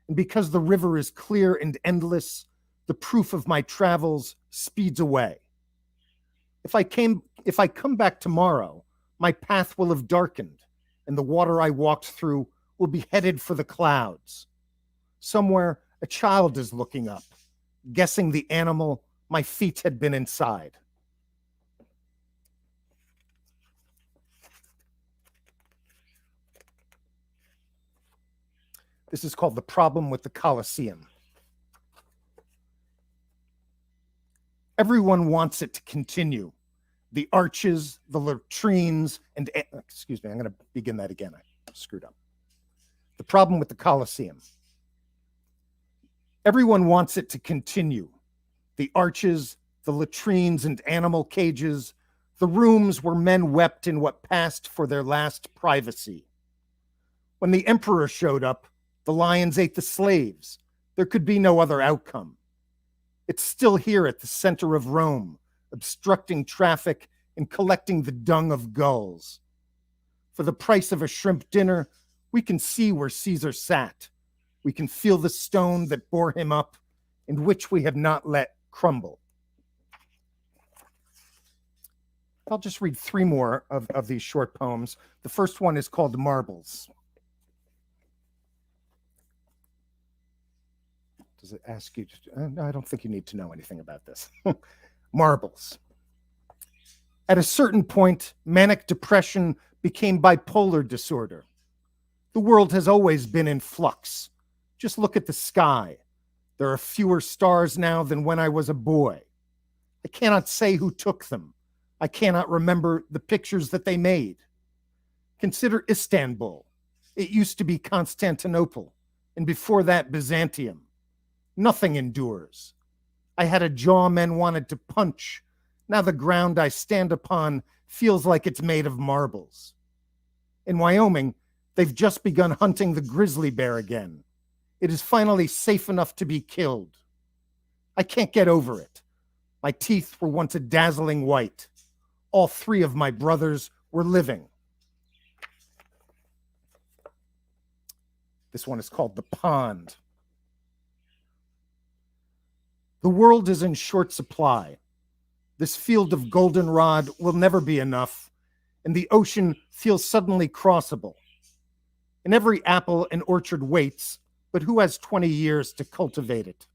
and because the river is clear and endless, the proof of my travels speeds away. If I come back tomorrow, my path will have darkened, and the water I walked through will be headed for the clouds. Somewhere, a child is looking up, guessing the animal my feet had been inside. This is called The Problem with the Colosseum. Everyone wants it to continue. The arches, the latrines, and excuse me, I'm going to begin that again. I screwed up. The problem with the Colosseum. Everyone wants it to continue. The arches, the latrines and animal cages, the rooms where men wept in what passed for their last privacy. When the emperor showed up, the lions ate the slaves. There could be no other outcome. It's still here at the center of Rome, obstructing traffic and collecting the dung of gulls. For the price of a shrimp dinner, we can see where Caesar sat. We can feel the stone that bore him up and which we have not let crumble. I'll just read three more of these short poems. The first one is called Marbles. Does it ask you to, no, I don't think you need to know anything about this. Marbles. At a certain point, manic depression became bipolar disorder. The world has always been in flux. Just look at the sky. There are fewer stars now than when I was a boy. I cannot say who took them. I cannot remember the pictures that they made. Consider Istanbul. It used to be Constantinople, and before that, Byzantium. Nothing endures. I had a jaw men wanted to punch. Now the ground I stand upon feels like it's made of marbles. In Wyoming, they've just begun hunting the grizzly bear again. It is finally safe enough to be killed. I can't get over it. My teeth were once a dazzling white. All 3 of my brothers were living. This one is called The Pond. The world is in short supply. This field of goldenrod will never be enough, and the ocean feels suddenly crossable. In every apple an orchard waits, but who has 20 years to cultivate it?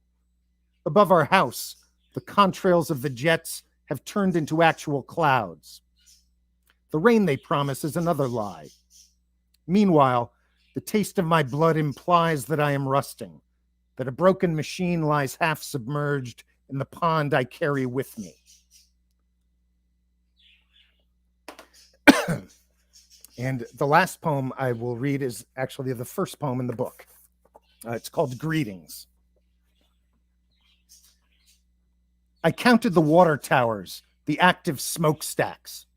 Above our house, the contrails of the jets have turned into actual clouds. The rain they promise is another lie. Meanwhile, the taste of my blood implies that I am rusting, that a broken machine lies half submerged in the pond I carry with me. And the last poem I will read is actually the first poem in the book. It's called Greetings. I counted the water towers, the active smokestacks.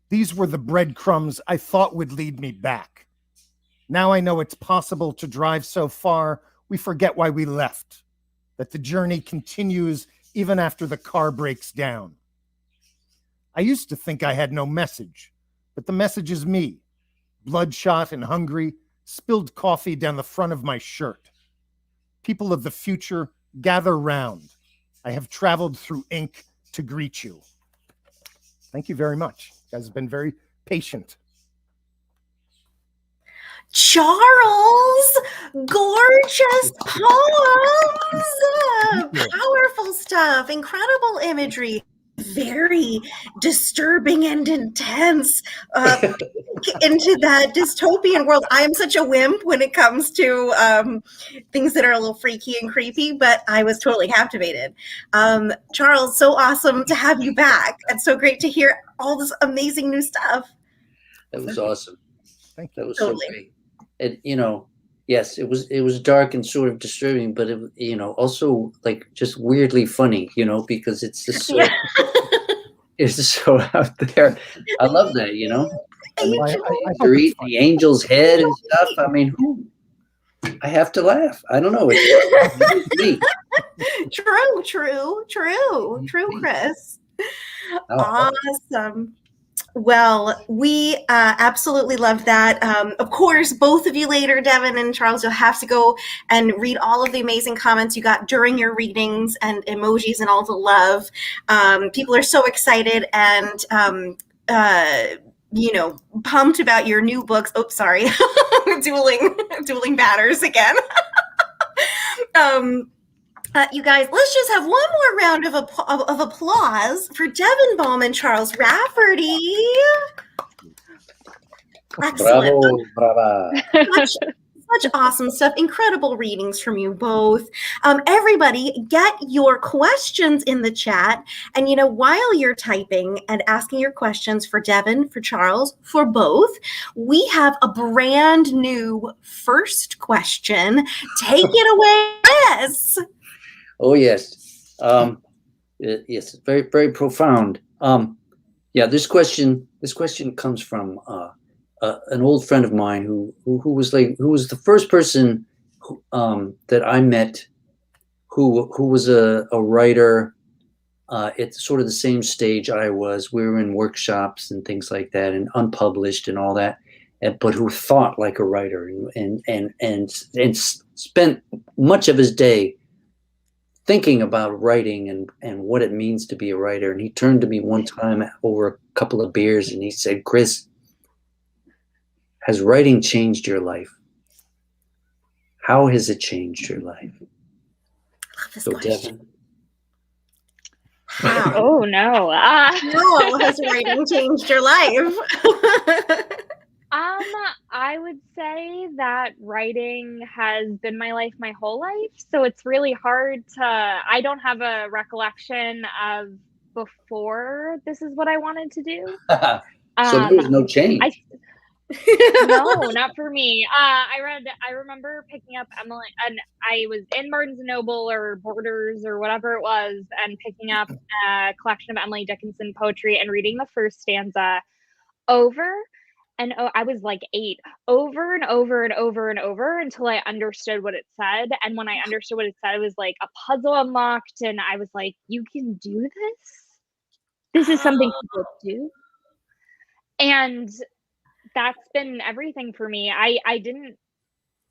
These were the breadcrumbs I thought would lead me back. Now I know it's possible to drive so far, we forget why we left, that the journey continues even after the car breaks down. I used to think I had no message, but the message is me, bloodshot and hungry, spilled coffee down the front of my shirt. People of the future, gather round. I have traveled through ink to greet you. Thank you very much. You guys have been very patient. Charles, gorgeous poems, powerful stuff, incredible imagery, very disturbing and intense into that dystopian world. I am such a wimp when it comes to things that are a little freaky and creepy, but I was totally captivated. Charles, so awesome to have you back. It's so great to hear all this amazing new stuff. That was awesome. Thank you. That was Totally. so great. And yes, it was dark and sort of disturbing, but it, also like just weirdly funny, because it's just so it's just so out there. I love that, I mean, I read the angel's head and stuff. I mean, I have to laugh. I don't know. It's me. True, Chris. Oh. Awesome. Well, we absolutely love that. Of course, both of you later, Devon and Charles, you'll have to go and read all of the amazing comments you got during your readings and emojis and all the love. People are so excited and, pumped about your new books. Oh, sorry. dueling batters again. You guys, let's just have one more round of applause for Devon Bohm and Charles Rafferty. Excellent. Bravo, brava. Such awesome stuff. Incredible readings from you both. Everybody, get your questions in the chat. And, while you're typing and asking your questions for Devon, for Charles, for both, we have a brand new first question. Take it away, Chris. Oh yes, yes, very very profound. This question comes from an old friend of mine who was the first person that I met who was a writer at sort of the same stage I was. We were in workshops and things like that, and unpublished and all that, but who thought like a writer and spent much of his day thinking about writing and what it means to be a writer. And he turned to me one time over a couple of beers and he said, "Chris, has writing changed your life? How has it changed your life?" So Devon. Wow. Oh no. How has writing changed your life? I would say that writing has been my life my whole life. So it's really hard I don't have a recollection of before this is what I wanted to do. So there was no change. No, not for me. I remember picking up Emily, and I was in Barnes and Noble or Borders or whatever it was, and picking up a collection of Emily Dickinson poetry and reading the first stanza over and I was like 8, over and over and over and over until I understood what it said. And when I understood what it said, it was like a puzzle unlocked, and I was like, "You can do this. This is something people do." And that's been everything for me. I didn't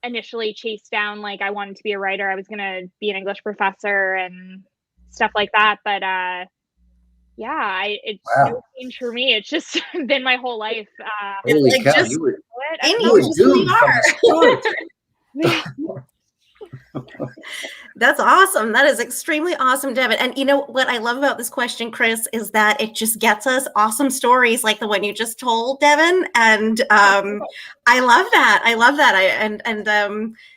initially chase down like I wanted to be a writer. I was gonna be an English professor and stuff like that. But yeah, it's no change for me. It's just been my whole life. Holy like cow, just you were in you were you, just who doomed you from are. the start. That's awesome. That is extremely awesome, Devon. And you know what I love about this question, Chris, is that it just gets us awesome stories like the one you just told, Devon. And I love that. I love that.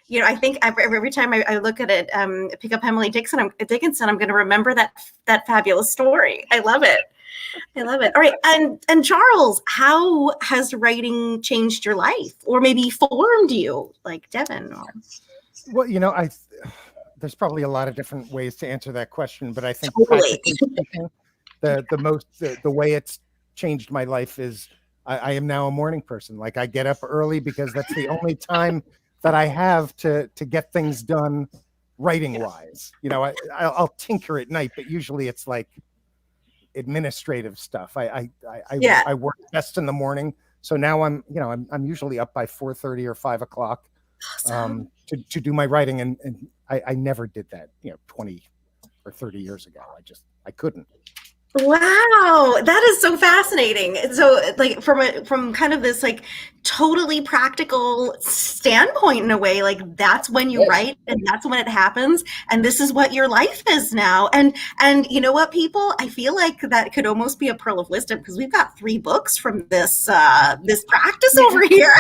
You know, I think every time I look at it, pick up Emily Dickinson, I'm going to remember that fabulous story. I love it. I love it. All right. And Charles, how has writing changed your life or maybe formed you like Devon? Well, you know, there's probably a lot of different ways to answer that question, but I think Totally. practically speaking, the way it's changed my life is I am now a morning person. Like I get up early because that's the only time that I have to get things done writing wise. You know, I'll tinker at night, but usually it's like administrative stuff. I work best in the morning. So now I'm usually up by 4:30 or 5 o'clock. Awesome. To do my writing, and I never did that, 20 or 30 years ago. I couldn't. Wow, that is so fascinating. So like from kind of this like totally practical standpoint in a way, like that's when you write and that's when it happens, and this is what your life is now. And you know what, people, I feel like that could almost be a pearl of wisdom because we've got 3 books from this this practice over here.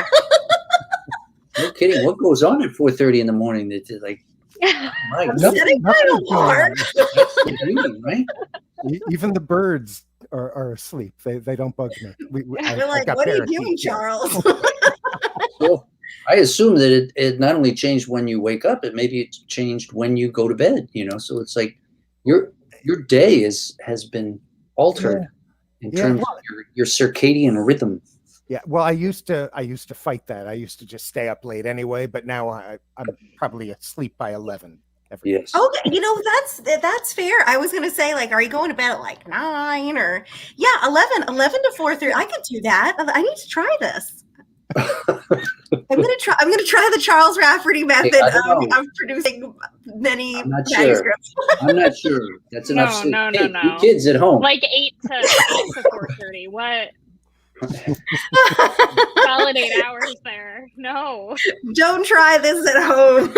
No kidding. What goes on at 4:30 in the morning? That like, my Setting my alarm. right? Even the birds are asleep. They don't bug me. We're like, what are you doing, Charles? Well, I assume that it not only changed when you wake up, it changed when you go to bed. So it's like your day has been altered in terms of your circadian rhythm. Yeah, well, I used to fight that. I used to just stay up late anyway, but now I'm probably asleep by 11 every day. Okay, that's fair. I was gonna say, like, are you going to bed at like 9 or 11 to 4:30? I could do that. I need to try this. I'm gonna try the Charles Rafferty method of producing many manuscripts. I'm not sure. That's enough sleep. No. You kids at home. Like 8 to 4:30. What? Solid 8 hours there. No. Don't try this at home.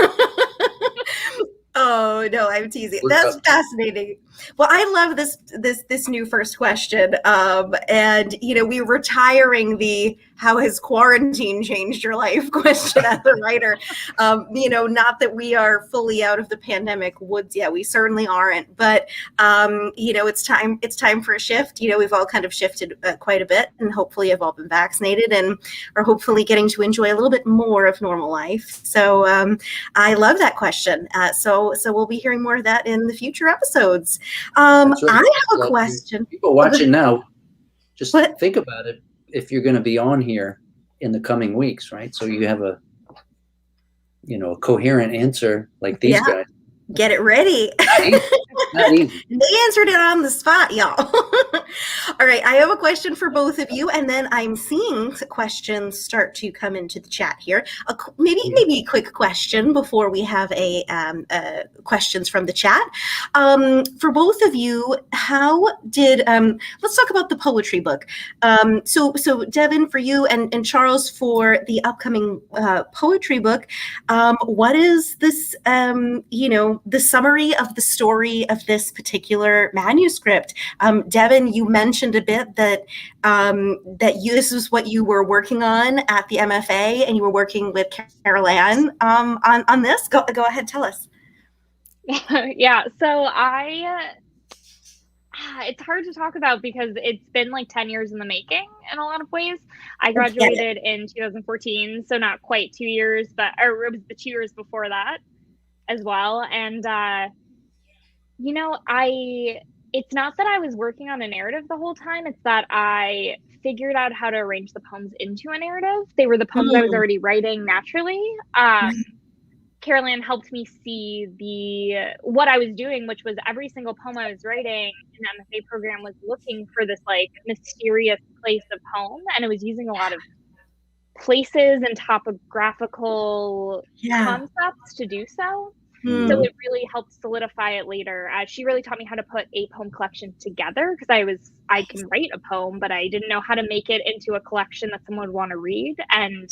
Oh no, I'm teasing. That's fascinating. Well, I love this new first question. And we're retiring the "How has quarantine changed your life?" question as a writer. Not that we are fully out of the pandemic woods yet. We certainly aren't. But it's time for a shift. We've all kind of shifted quite a bit, and hopefully have all been vaccinated and are hopefully getting to enjoy a little bit more of normal life. So I love that question. So we'll be hearing more of that in the future episodes. Right. I have a question. People watching now, just think about it. If you're going to be on here in the coming weeks, right? So you have a coherent answer like these guys. Get it ready. Not easy. They answered it on the spot, y'all. All right, I have a question for both of you, and then I'm seeing questions start to come into the chat here. Maybe a quick question before we have a questions from the chat. For both of you, how did let's talk about the poetry book. So Devon, for you, and Charles, for the upcoming poetry book, what is this? The summary of the story of this particular manuscript. Devon, you mentioned a bit that this is what you were working on at the MFA, and you were working with Carol Ann on this. Go ahead, tell us. Yeah, so I It's hard to talk about because it's been like 10 years in the making in a lot of ways. I I get it. graduated in 2014, so not quite 2 years, but or it was the 2 years before that as well. And you know, it's not that I was working on a narrative the whole time, it's that I figured out how to arrange the poems into a narrative. They were the poems I was Mm. already writing naturally. Caroline helped me see what I was doing, which was every single poem I was writing in the MFA program was looking for this like mysterious place of home, and it was using a lot of places and topographical Yeah. concepts to do so. So Mm. it really helped solidify it later. She really taught me how to put a poem collection together because I can write a poem, but I didn't know how to make it into a collection that someone would want to read. And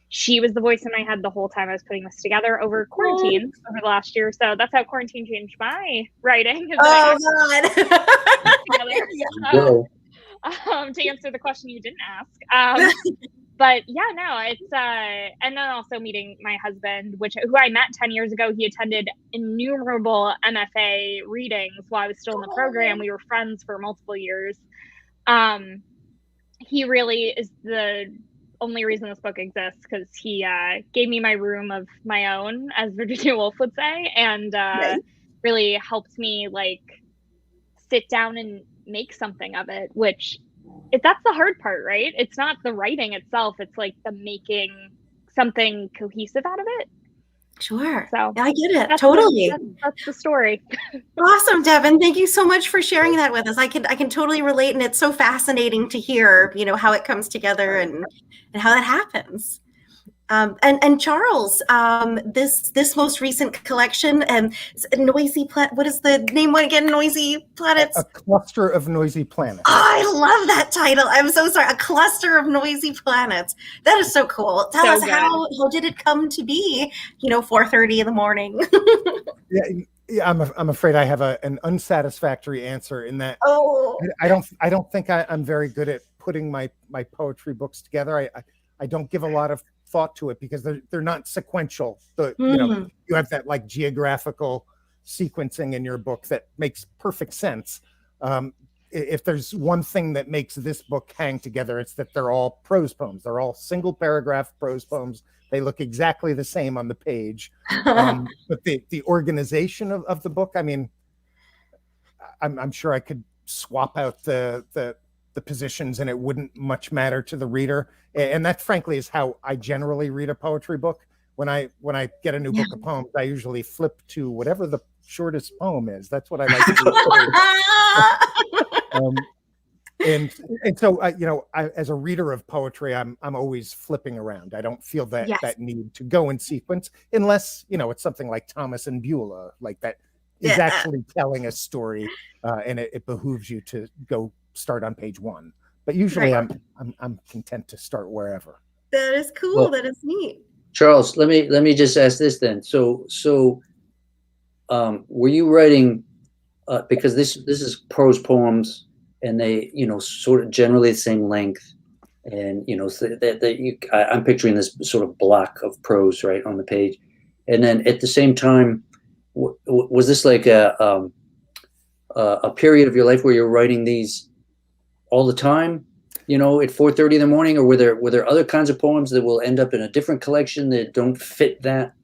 she was the voice in my head the whole time I was putting this together over quarantine over the last year. So that's how quarantine changed my writing. Oh God. Together. Yeah. Go. To answer the question you didn't ask. But yeah, no, it's and then also meeting my husband, who I met 10 years ago. He attended innumerable MFA readings while I was still in the program. We were friends for multiple years. He really is the only reason this book exists because he gave me my room of my own, as Virginia Woolf would say, and really helped me like sit down and make something of it, which that's the hard part, right? It's not the writing itself, it's like the making something cohesive out of it. Sure. So I get it. Totally. That's the story. Awesome, Devon. Thank you so much for sharing that with us. I can totally relate, and it's so fascinating to hear, how it comes together and how that happens. And Charles, this most recent collection, Noisy what is the name again? Noisy Planets? A cluster of noisy planets. Oh, I love that title. I'm so sorry. A cluster of noisy planets. That is so cool. Tell us how did it come to be? 4:30 in the morning. Yeah, I'm afraid I have an unsatisfactory answer in that. Oh, I don't think I'm very good at putting my poetry books together. I don't give a lot of thought to it because they're not sequential. You have that like geographical sequencing in your book that makes perfect sense. If there's one thing that makes this book hang together, it's that they're all prose poems. They're all single paragraph prose poems. They look exactly the same on the page. But the organization of the book, I mean, I'm sure I could swap out the positions and it wouldn't much matter to the reader. And that frankly is how I generally read a poetry book. When I get a new book of poems, I usually flip to whatever the shortest poem is. That's what I like to do. And so as a reader of poetry, I'm always flipping around. I don't feel that need to go in sequence unless it's something like Thomas and Beulah, like that is actually telling a story, and it behooves you to go start on page 1. But usually I'm content to start wherever. That is cool. Well, that is neat. Charles, let me just ask this then. So were you writing because this is prose poems and they sort of generally the same length, and I'm picturing this sort of block of prose right on the page, and then at the same time was this like a period of your life where you're writing these all the time, at 4:30 in the morning, or were there other kinds of poems that will end up in a different collection that don't fit that?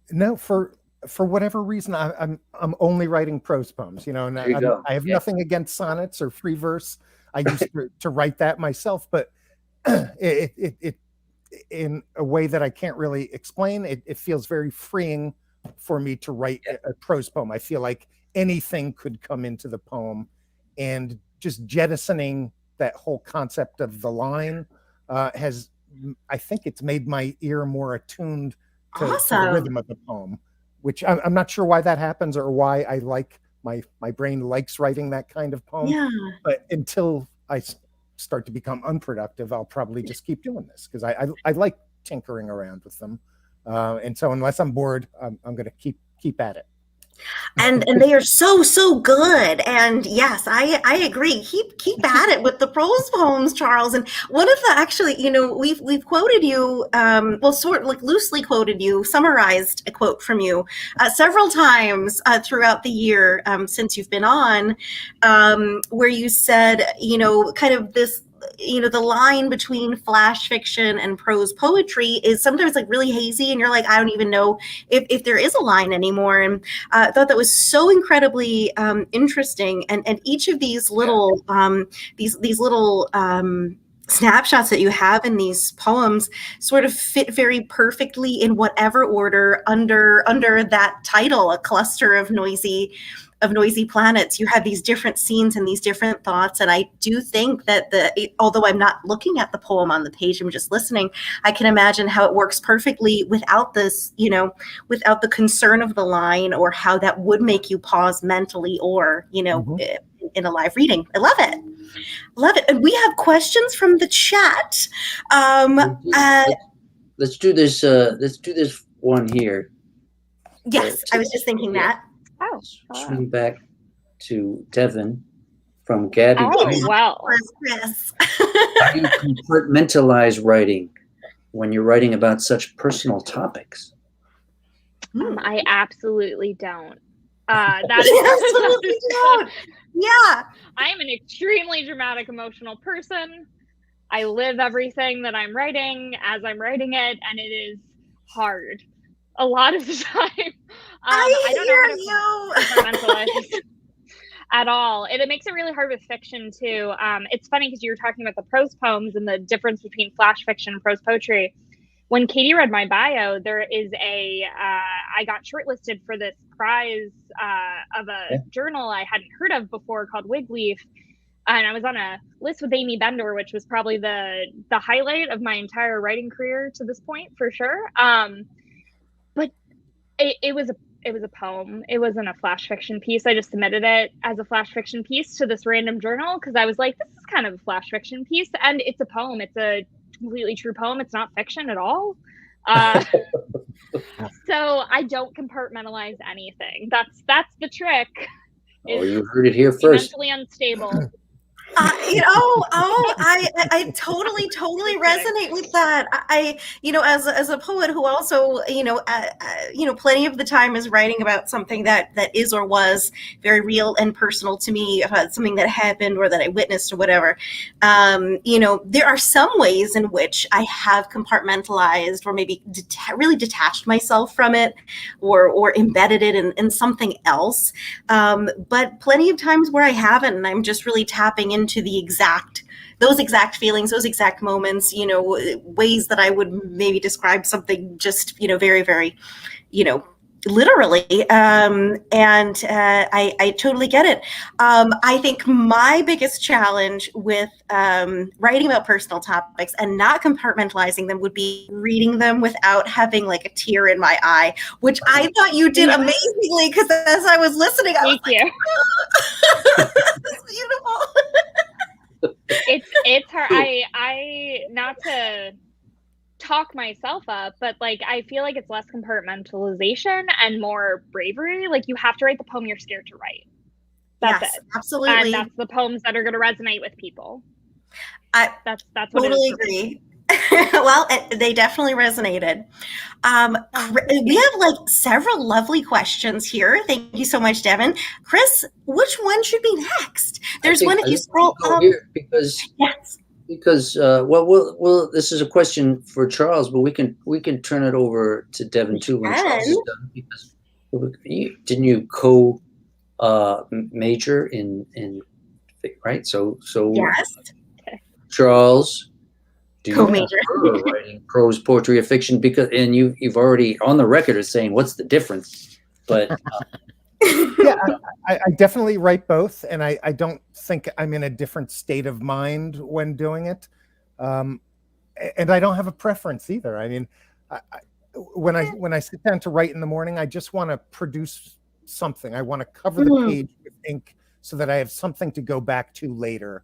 No, for whatever reason, I'm only writing prose poems, and I have nothing against sonnets or free verse. I used to write that myself, but it in a way that I can't really explain, it feels very freeing for me to write a prose poem. I feel like anything could come into the poem, and just jettisoning that whole concept of the line I think it's made my ear more attuned to the rhythm of the poem, which I'm not sure why that happens or why I like my brain likes writing that kind of poem. Yeah. But until I start to become unproductive, I'll probably just keep doing this because I like tinkering around with them. And so unless I'm bored, I'm going to keep at it. and they are so good. And yes, I agree. Keep at it with the prose poems, Charles. And one of the, actually, we've quoted you, well, sort of like loosely quoted you, summarized a quote from you several times throughout the year since you've been on, where you said, kind of this, the line between flash fiction and prose poetry is sometimes like really hazy, and you're like, I don't even know if there is a line anymore. And I thought that was so incredibly interesting. And each of these little these little snapshots that you have in these poems sort of fit very perfectly in whatever order under that title, A Cluster of Noisy Planets. You have these different scenes and these different thoughts. And I do think that although I'm not looking at the poem on the page, I'm just listening, I can imagine how it works perfectly without this, without the concern of the line, or how that would make you pause mentally, or, in a live reading. I love it. Love it. And we have questions from the chat. Let's do this. Let's do this one here. Yes, I was just thinking that. Oh, swing back to Devon from Gabby. Oh, wow. Chris. How do you compartmentalize writing when you're writing about such personal topics? I absolutely don't. That absolutely don't. Yeah. I am an extremely dramatic, emotional person. I live everything that I'm writing as I'm writing it, and it is hard a lot of the time. I don't know how to compartmentalize at all. It makes it really hard with fiction too. It's funny because you were talking about the prose poems and the difference between flash fiction and prose poetry. When Katie read my bio, there is I got shortlisted for this prize of a journal I hadn't heard of before called Wigleaf. And I was on a list with Amy Bender, which was probably the highlight of my entire writing career to this point, for sure. But it was a poem. It wasn't a flash fiction piece. I just submitted it as a flash fiction piece to this random journal because I was like, this is kind of a flash fiction piece, and it's a poem. It's a completely true poem. It's not fiction at all. So I don't compartmentalize anything. That's the trick. You heard it here first. Mentally unstable. I totally resonate with that. I as a poet who also, plenty of the time is writing about something that is or was very real and personal to me, about something that happened or that I witnessed or whatever. There are some ways in which I have compartmentalized or maybe really detached myself from it, or embedded it in something else. But plenty of times where I haven't, and I'm just really tapping into those exact feelings, those exact moments, ways that I would maybe describe something just, very, very, literally. I totally get it. I think my biggest challenge with writing about personal topics and not compartmentalizing them would be reading them without having like a tear in my eye, which I thought you did amazingly, because as I was listening, I was like, it's beautiful. It's hard. I not to talk myself up, but like I feel like it's less compartmentalization and more bravery. Like you have to write the poem you're scared to write. That's it. Absolutely. And that's the poems that are going to resonate with people. That's what totally agree. Well, they definitely resonated. We have like several lovely questions here. Thank you so much, Devon. Chris, which one should be next? There's one if you scroll up. Because well, this is a question for Charles, but we can turn it over to Devon too when Charles is done. Because didn't you major in right? So yes, Charles. Do you co-major writing prose, poetry, or fiction? And you've already on the record as saying what's the difference, but yeah, I definitely write both, and I don't think I'm in a different state of mind when doing it, and I don't have a preference either. I mean, when I sit down to write in the morning, I just want to produce something. I want to cover the page with ink so that I have something to go back to later.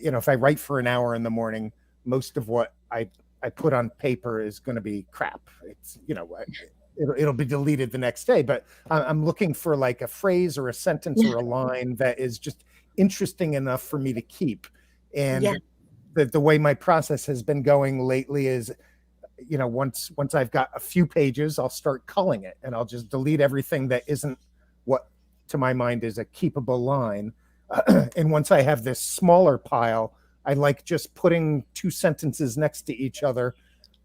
If I write for an hour in the morning, most of what I put on paper is going to be crap. It's it'll be deleted the next day. But I'm looking for like a phrase or a sentence or a line that is just interesting enough for me to keep. And the way my process has been going lately is, once I've got a few pages, I'll start culling it, and I'll just delete everything that isn't what to my mind is a keepable line. And once I have this smaller pile, I like just putting two sentences next to each other,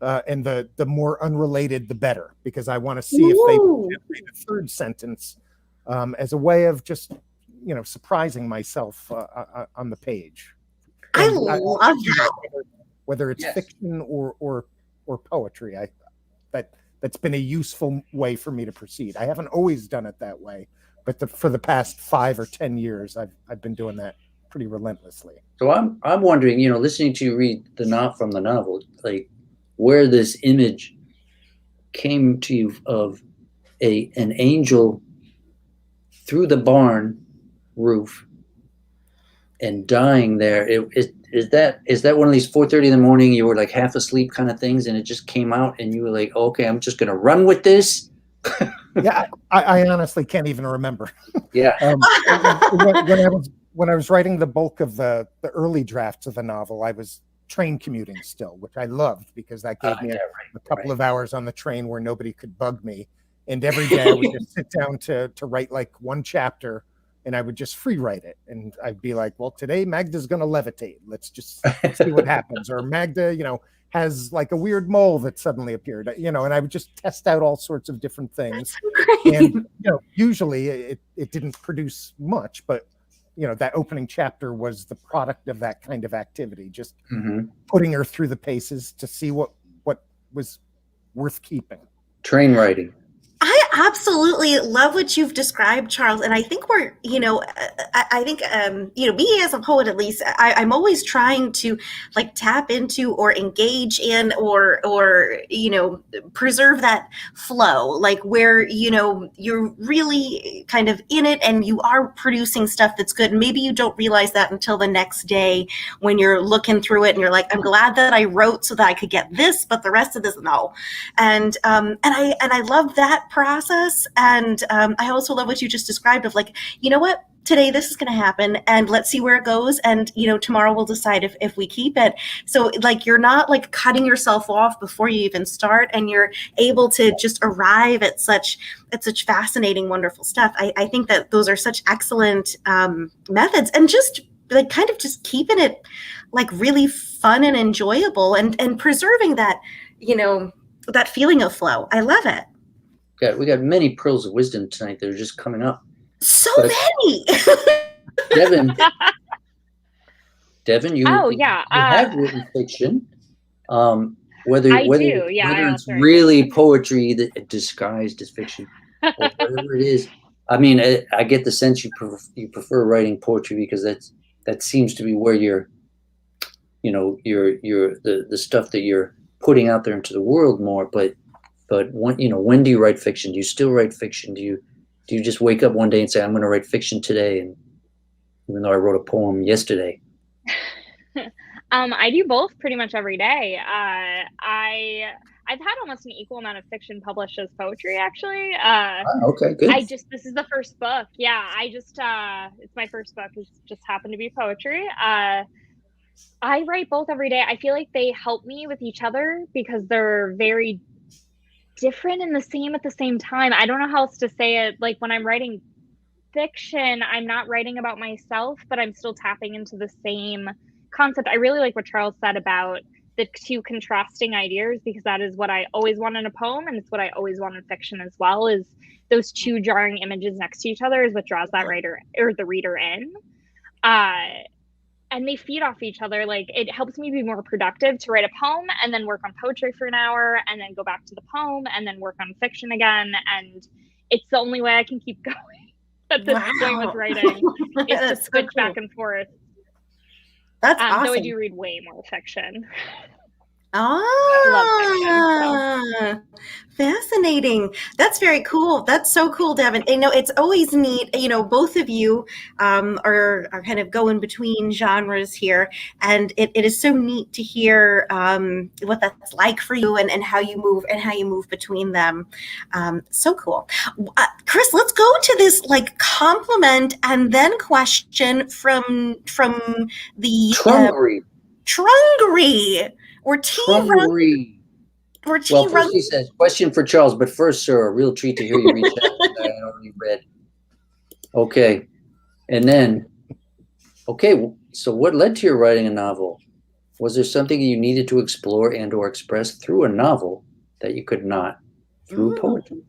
and the more unrelated, the better, because I want to see if they generate a third sentence as a way of just, surprising myself on the page. I love that. Whether it's fiction or poetry, that's been a useful way for me to proceed. I haven't always done it that way, but for the past 5 or 10 years, I've been doing that pretty relentlessly. So I'm wondering, listening to you read from the novel, like where this image came to you of an angel through the barn roof and dying there. Is that one of these 4:30 in the morning, you were like half asleep kind of things, and it just came out and you were like, okay, I'm just gonna run with this? Yeah, I honestly can't even remember. Yeah. When I was writing the bulk of the early drafts of the novel, I was train commuting still, which I loved because that gave me a couple of hours on the train where nobody could bug me. And every day I would just sit down to write like one chapter, and I would just free write it. And I'd be like, well, today Magda's going to levitate. Let's just see what happens. Or Magda, has like a weird mole that suddenly appeared, and I would just test out all sorts of different things. And, usually it didn't produce much, but that opening chapter was the product of that kind of activity, just putting her through the paces to see what was worth keeping. Train writing. I absolutely love what you've described, Charles. And I think me as a poet, at least, I'm always trying to like tap into or engage in or preserve that flow, like where, you're really kind of in it and you are producing stuff that's good. And maybe you don't realize that until the next day when you're looking through it and you're like, I'm glad that I wrote so that I could get this, but the rest of this, no. And I love that process. And I also love what you just described of like, what, today this is going to happen and let's see where it goes. And, tomorrow we'll decide if we keep it. So like, you're not like cutting yourself off before you even start, and you're able to just arrive at such fascinating, wonderful stuff. I think that those are such excellent methods, and just like kind of just keeping it like really fun and enjoyable and preserving that, that feeling of flow. I love it. We got many pearls of wisdom tonight that are just coming up. So many. Devon, you have written fiction. Whether it's really poetry that disguised as fiction or whatever it is. I mean, I get the sense you prefer writing poetry because that seems to be where you're the stuff that you're putting out there into the world more. But when do you write fiction? Do you still write fiction? Do you just wake up one day and say, I'm going to write fiction today? And even though I wrote a poem yesterday. I do both pretty much every day. I've had almost an equal amount of fiction published as poetry, actually. Okay, good. This is the first book. Yeah, it's my first book. It's just happened to be poetry. I write both every day. I feel like they help me with each other because they're very different and the same at the same time. I don't know how else to say it. Like when I'm writing fiction, I'm not writing about myself, but I'm still tapping into the same concept. I really like what Charles said about the two contrasting ideas, because that is what I always want in a poem, and it's what I always want in fiction as well, is those two jarring images next to each other is what draws that writer or the reader in. And they feed off each other. Like it helps me be more productive to write a poem and then work on poetry for an hour and then go back to the poem and then work on fiction again. And it's the only way I can keep going at this point with writing. It's to switch back and forth. That's awesome. Though I do read way more fiction. love fiction. Fascinating. That's very cool. That's so cool, Devon. You know, it's always neat. You know, both of you are kind of going between genres here, and it is so neat to hear what that's like for you and how you move between them. So cool. Chris, let's go to this like compliment and then question from the Trungery or T. Well, first he says, question for Charles, but first, sir, a real treat to hear you read that I already read. Okay. And then, okay, so what led to your writing a novel? Was there something you needed to explore and or express through a novel that you could not through poetry?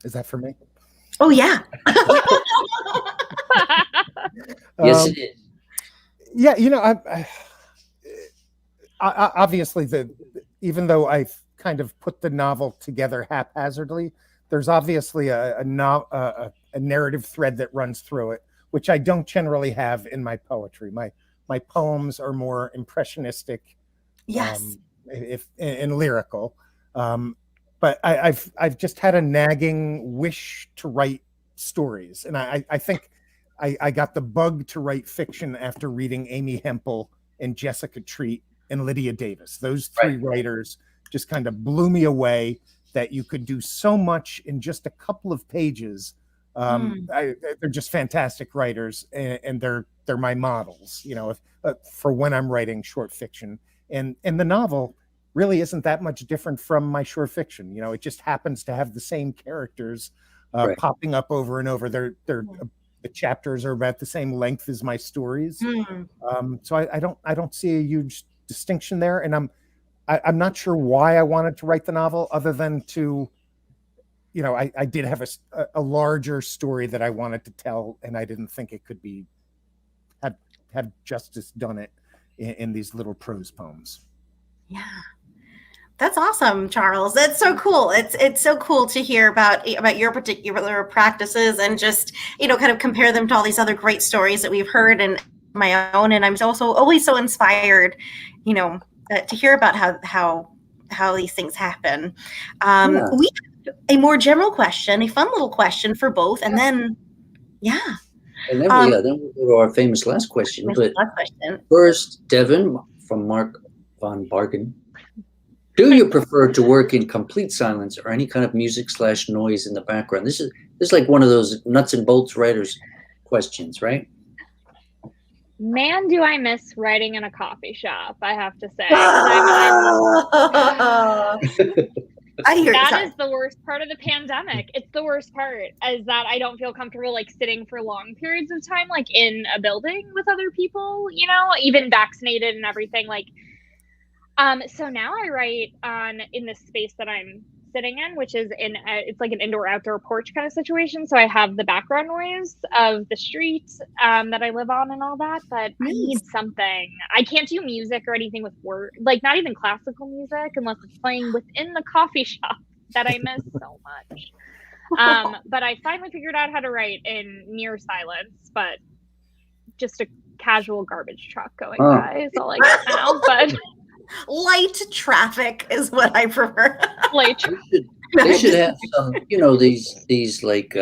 Is that for me? Oh, yeah. Yes, it is. Yeah, you know, I obviously, even though I've kind of put the novel together haphazardly, there's obviously a narrative thread that runs through it, which I don't generally have in my poetry. My poems are more impressionistic, yes, and lyrical. But I've just had a nagging wish to write stories, and I think I got the bug to write fiction after reading Amy Hempel and Jessica Treat and Lydia Davis. Those three writers just kind of blew me away, that you could do so much in just a couple of pages. They're just fantastic writers, and they're my models, you know, for when I'm writing short fiction. And the novel really isn't that much different from my short fiction. You know, it just happens to have the same characters popping up over and over. The chapters are about the same length as my stories. So I don't see a huge distinction there, and I'm not sure why I wanted to write the novel, other than to, you know, I did have a larger story that I wanted to tell, and I didn't think it could be had justice done it in these little prose poems. Yeah. That's awesome, Charles. That's so cool. It's so cool to hear about your particular practices, and just, you know, kind of compare them to all these other great stories that we've heard and my own. And I'm also always so inspired, you know, to hear about how these things happen. We have a more general question, a fun little question for both, and then and then we'll go to our famous last question. But first, Devon from Mark von Bargen. Do you prefer to work in complete silence or any kind of music/noise in the background? This is like one of those nuts and bolts writers questions, right? Man, do I miss writing in a coffee shop, I have to say. That is the worst part of the pandemic. It's the worst part, is that I don't feel comfortable like sitting for long periods of time, like in a building with other people, you know, even vaccinated and everything. Like, so now I write in this space that I'm sitting in, which is it's like an indoor-outdoor porch kind of situation. So I have the background noise of the street that I live on and all that, but I need something. I can't do music or anything with word, like not even classical music, unless it's playing within the coffee shop that I miss so much. But I finally figured out how to write in near silence, but just a casual garbage truck going by is all I get now. But light traffic is what I prefer. Light. They should have some, you know, these like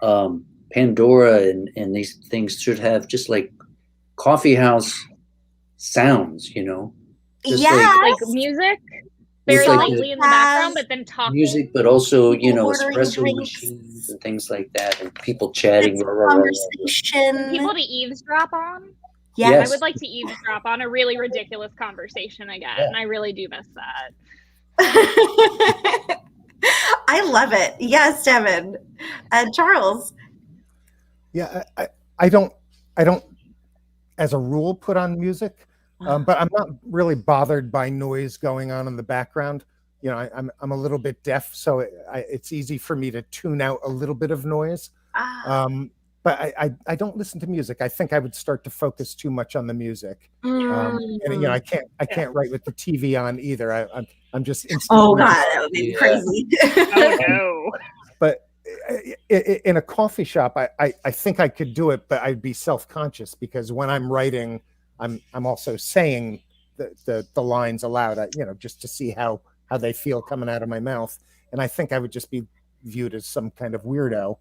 Pandora and these things should have just like coffee house sounds, you know. Just like music, very lightly in the background, but then talking. Music, but also, you know, espresso machines and things like that, and people chatting. Conversation. People to eavesdrop on. Yes. I would like to eavesdrop on a really ridiculous conversation again. Yeah. I really do miss that. I love it. Yes, Devon. Charles. Yeah, I don't as a rule put on music, but I'm not really bothered by noise going on in the background. You know, I'm a little bit deaf, so it's easy for me to tune out a little bit of noise. But I don't listen to music. I think I would start to focus too much on the music, and you know, I can't write with the TV on either. I'm just oh god, that would be crazy. Oh no! But in a coffee shop, I think I could do it, but I'd be self-conscious because when I'm writing, I'm also saying the lines aloud, just to see how they feel coming out of my mouth. And I think I would just be viewed as some kind of weirdo.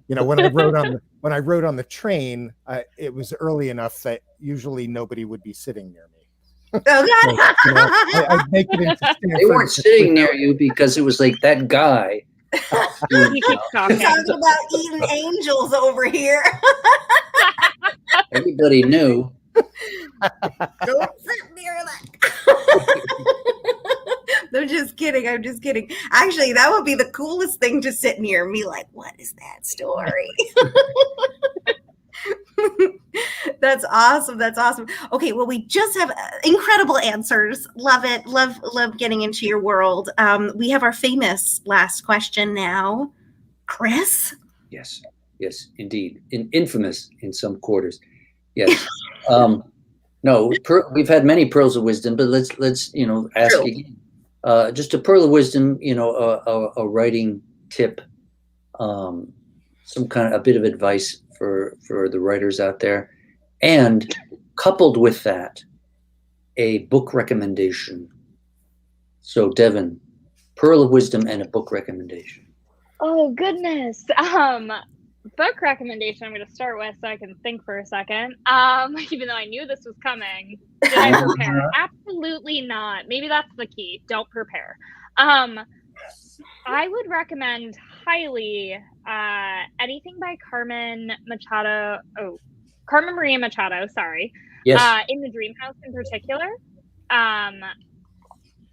When I rode on the train, it was early enough that usually nobody would be sitting near me. Oh God! I'd make it into Stanford. They weren't sitting near you because it was like that guy. He keeps talking. Talking about eating angels over here. Everybody knew. Don't sit near that. I'm just kidding. Actually, that would be the coolest thing to sit near me. Like, what is that story? That's awesome. Okay, well, we just have incredible answers. Love it. Love getting into your world. We have our famous last question now. Chris? Yes, indeed. Infamous in some quarters. Yes. No, we've had many pearls of wisdom, but let's ask True. again. Just a pearl of wisdom, a writing tip, a bit of advice for the writers out there, and coupled with that, a book recommendation. So, Devon, pearl of wisdom and a book recommendation. Oh goodness. Book recommendation I'm going to start with so I can think for a second. Even though I knew this was coming. Did I prepare? Absolutely not. Maybe that's the key. Don't prepare. I would recommend highly anything by Carmen Maria Machado, sorry. Yes. In the Dream House in particular.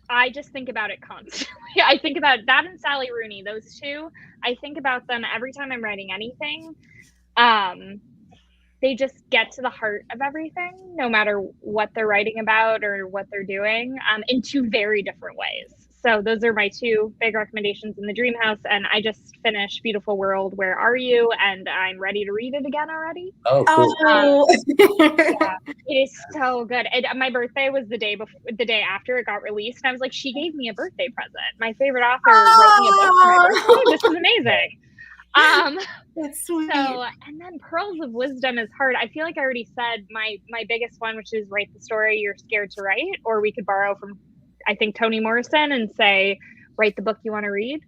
I just think about it constantly. I think about that and Sally Rooney, those two. I think about them every time I'm writing anything. They just get to the heart of everything, no matter what they're writing about or what they're doing, in two very different ways. So those are my two big recommendations in the Dream House. And I just finished Beautiful World, Where Are You? And I'm ready to read it again already. Oh, cool. Yeah, it is so good. My birthday was the day after it got released. And I was like, she gave me a birthday present. My favorite author wrote me a book for my birthday. This is amazing. That's sweet. So, and then pearls of wisdom is hard. I feel like I already said my biggest one, which is write the story you're scared to write, or we could borrow from, I think, Toni Morrison and say, write the book you want to read.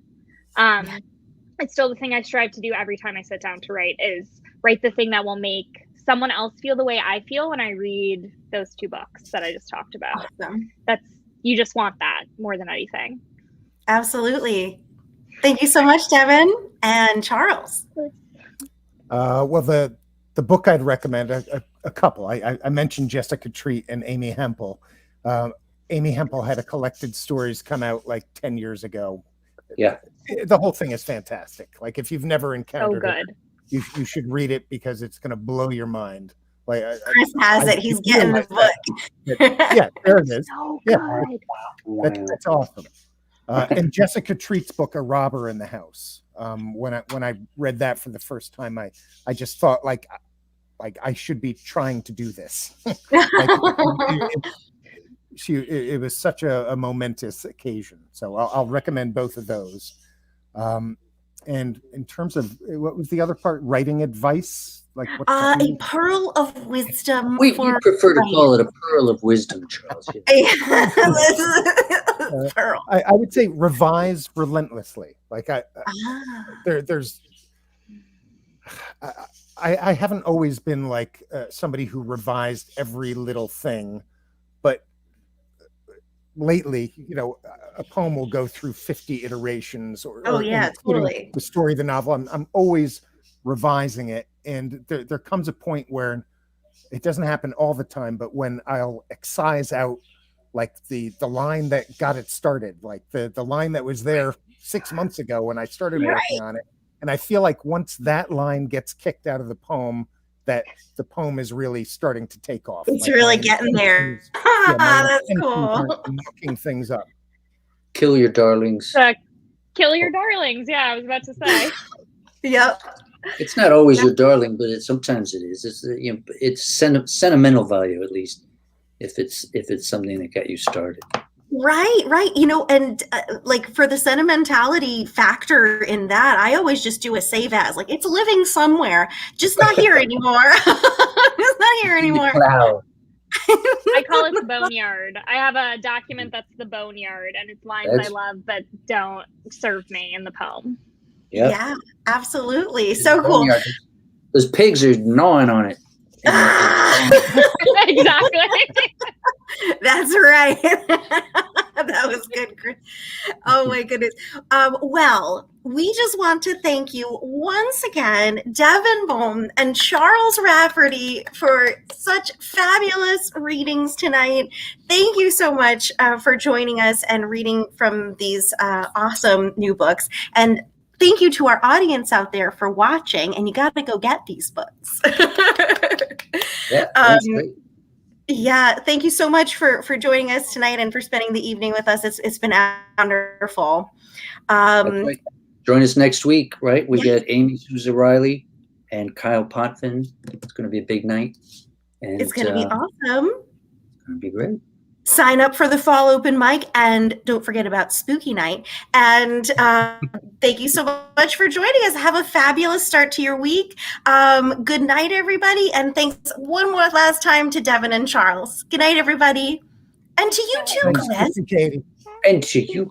It's still the thing I strive to do every time I sit down to write, is write the thing that will make someone else feel the way I feel when I read those two books that I just talked about. Awesome. You just want that more than anything. Absolutely. Thank you so much, Devon and Charles. Well, the book I'd recommend, a couple. I mentioned Jessica Treat and Amy Hempel. Amy Hempel had a collected stories come out like 10 years ago. Yeah. The whole thing is fantastic. Like, if you've never encountered it, you should read it, because it's going to blow your mind. Like, Chris has it. He's getting the book. Yeah, there it is. So Yeah, good. that's awesome. And Jessica Treat's book, A Robber in the House. When I read that for the first time, I just thought like I should be trying to do this. It was such a momentous occasion. So I'll recommend both of those. And in terms of, what was the other part? Writing advice? Like what? A pearl of wisdom. We prefer to call it a pearl of wisdom, Charles. Pearl. I would say revise relentlessly. Like I haven't always been like somebody who revised every little thing, but lately, a poem will go through 50 iterations, or totally. The story of the novel. I'm always revising it, and there comes a point where it doesn't happen all the time, but when I'll excise out like the line that got it started, like the line that was there 6 months ago when I started working on it. And I feel like once that line gets kicked out of the poem, that the poem is really starting to take off. It's really getting there. That's cool. Looking things up. Kill your darlings. Kill your darlings. Yeah, I was about to say. Yep. It's not always your darling, but sometimes it is. It's sentimental value, at least, if it's something that got you started. Right. And like for the sentimentality factor in that, I always just do a save as, like, it's living somewhere, just not here anymore. It's not here anymore. Cloud. I call it the boneyard. I have a document that's the boneyard, and it's lines I love but don't serve me in the poem. Yep. Yeah, absolutely. So cool. Boneyard. Those pigs are gnawing on it. Exactly. That's right. That was good, Chris. Oh my goodness. Well, we just want to thank you once again, Devon Bohm and Charles Rafferty, for such fabulous readings tonight. Thank you so much for joining us and reading from these awesome new books. And thank you to our audience out there for watching. And you got to go get these books. Yeah, that's great. Yeah, thank you so much for joining us tonight and for spending the evening with us. It's been wonderful. Right. Join us next week, right? We get Amy Sousa Riley and Kyle Potvin. It's going to be a big night. And it's going to be awesome. It's going to be great. Sign up for the fall open mic and don't forget about Spooky Night. And thank you so much for joining us. Have a fabulous start to your week. Good night, everybody. And thanks one more last time to Devon and Charles. Good night, everybody. And to you too, Glenn. Katie. And to you,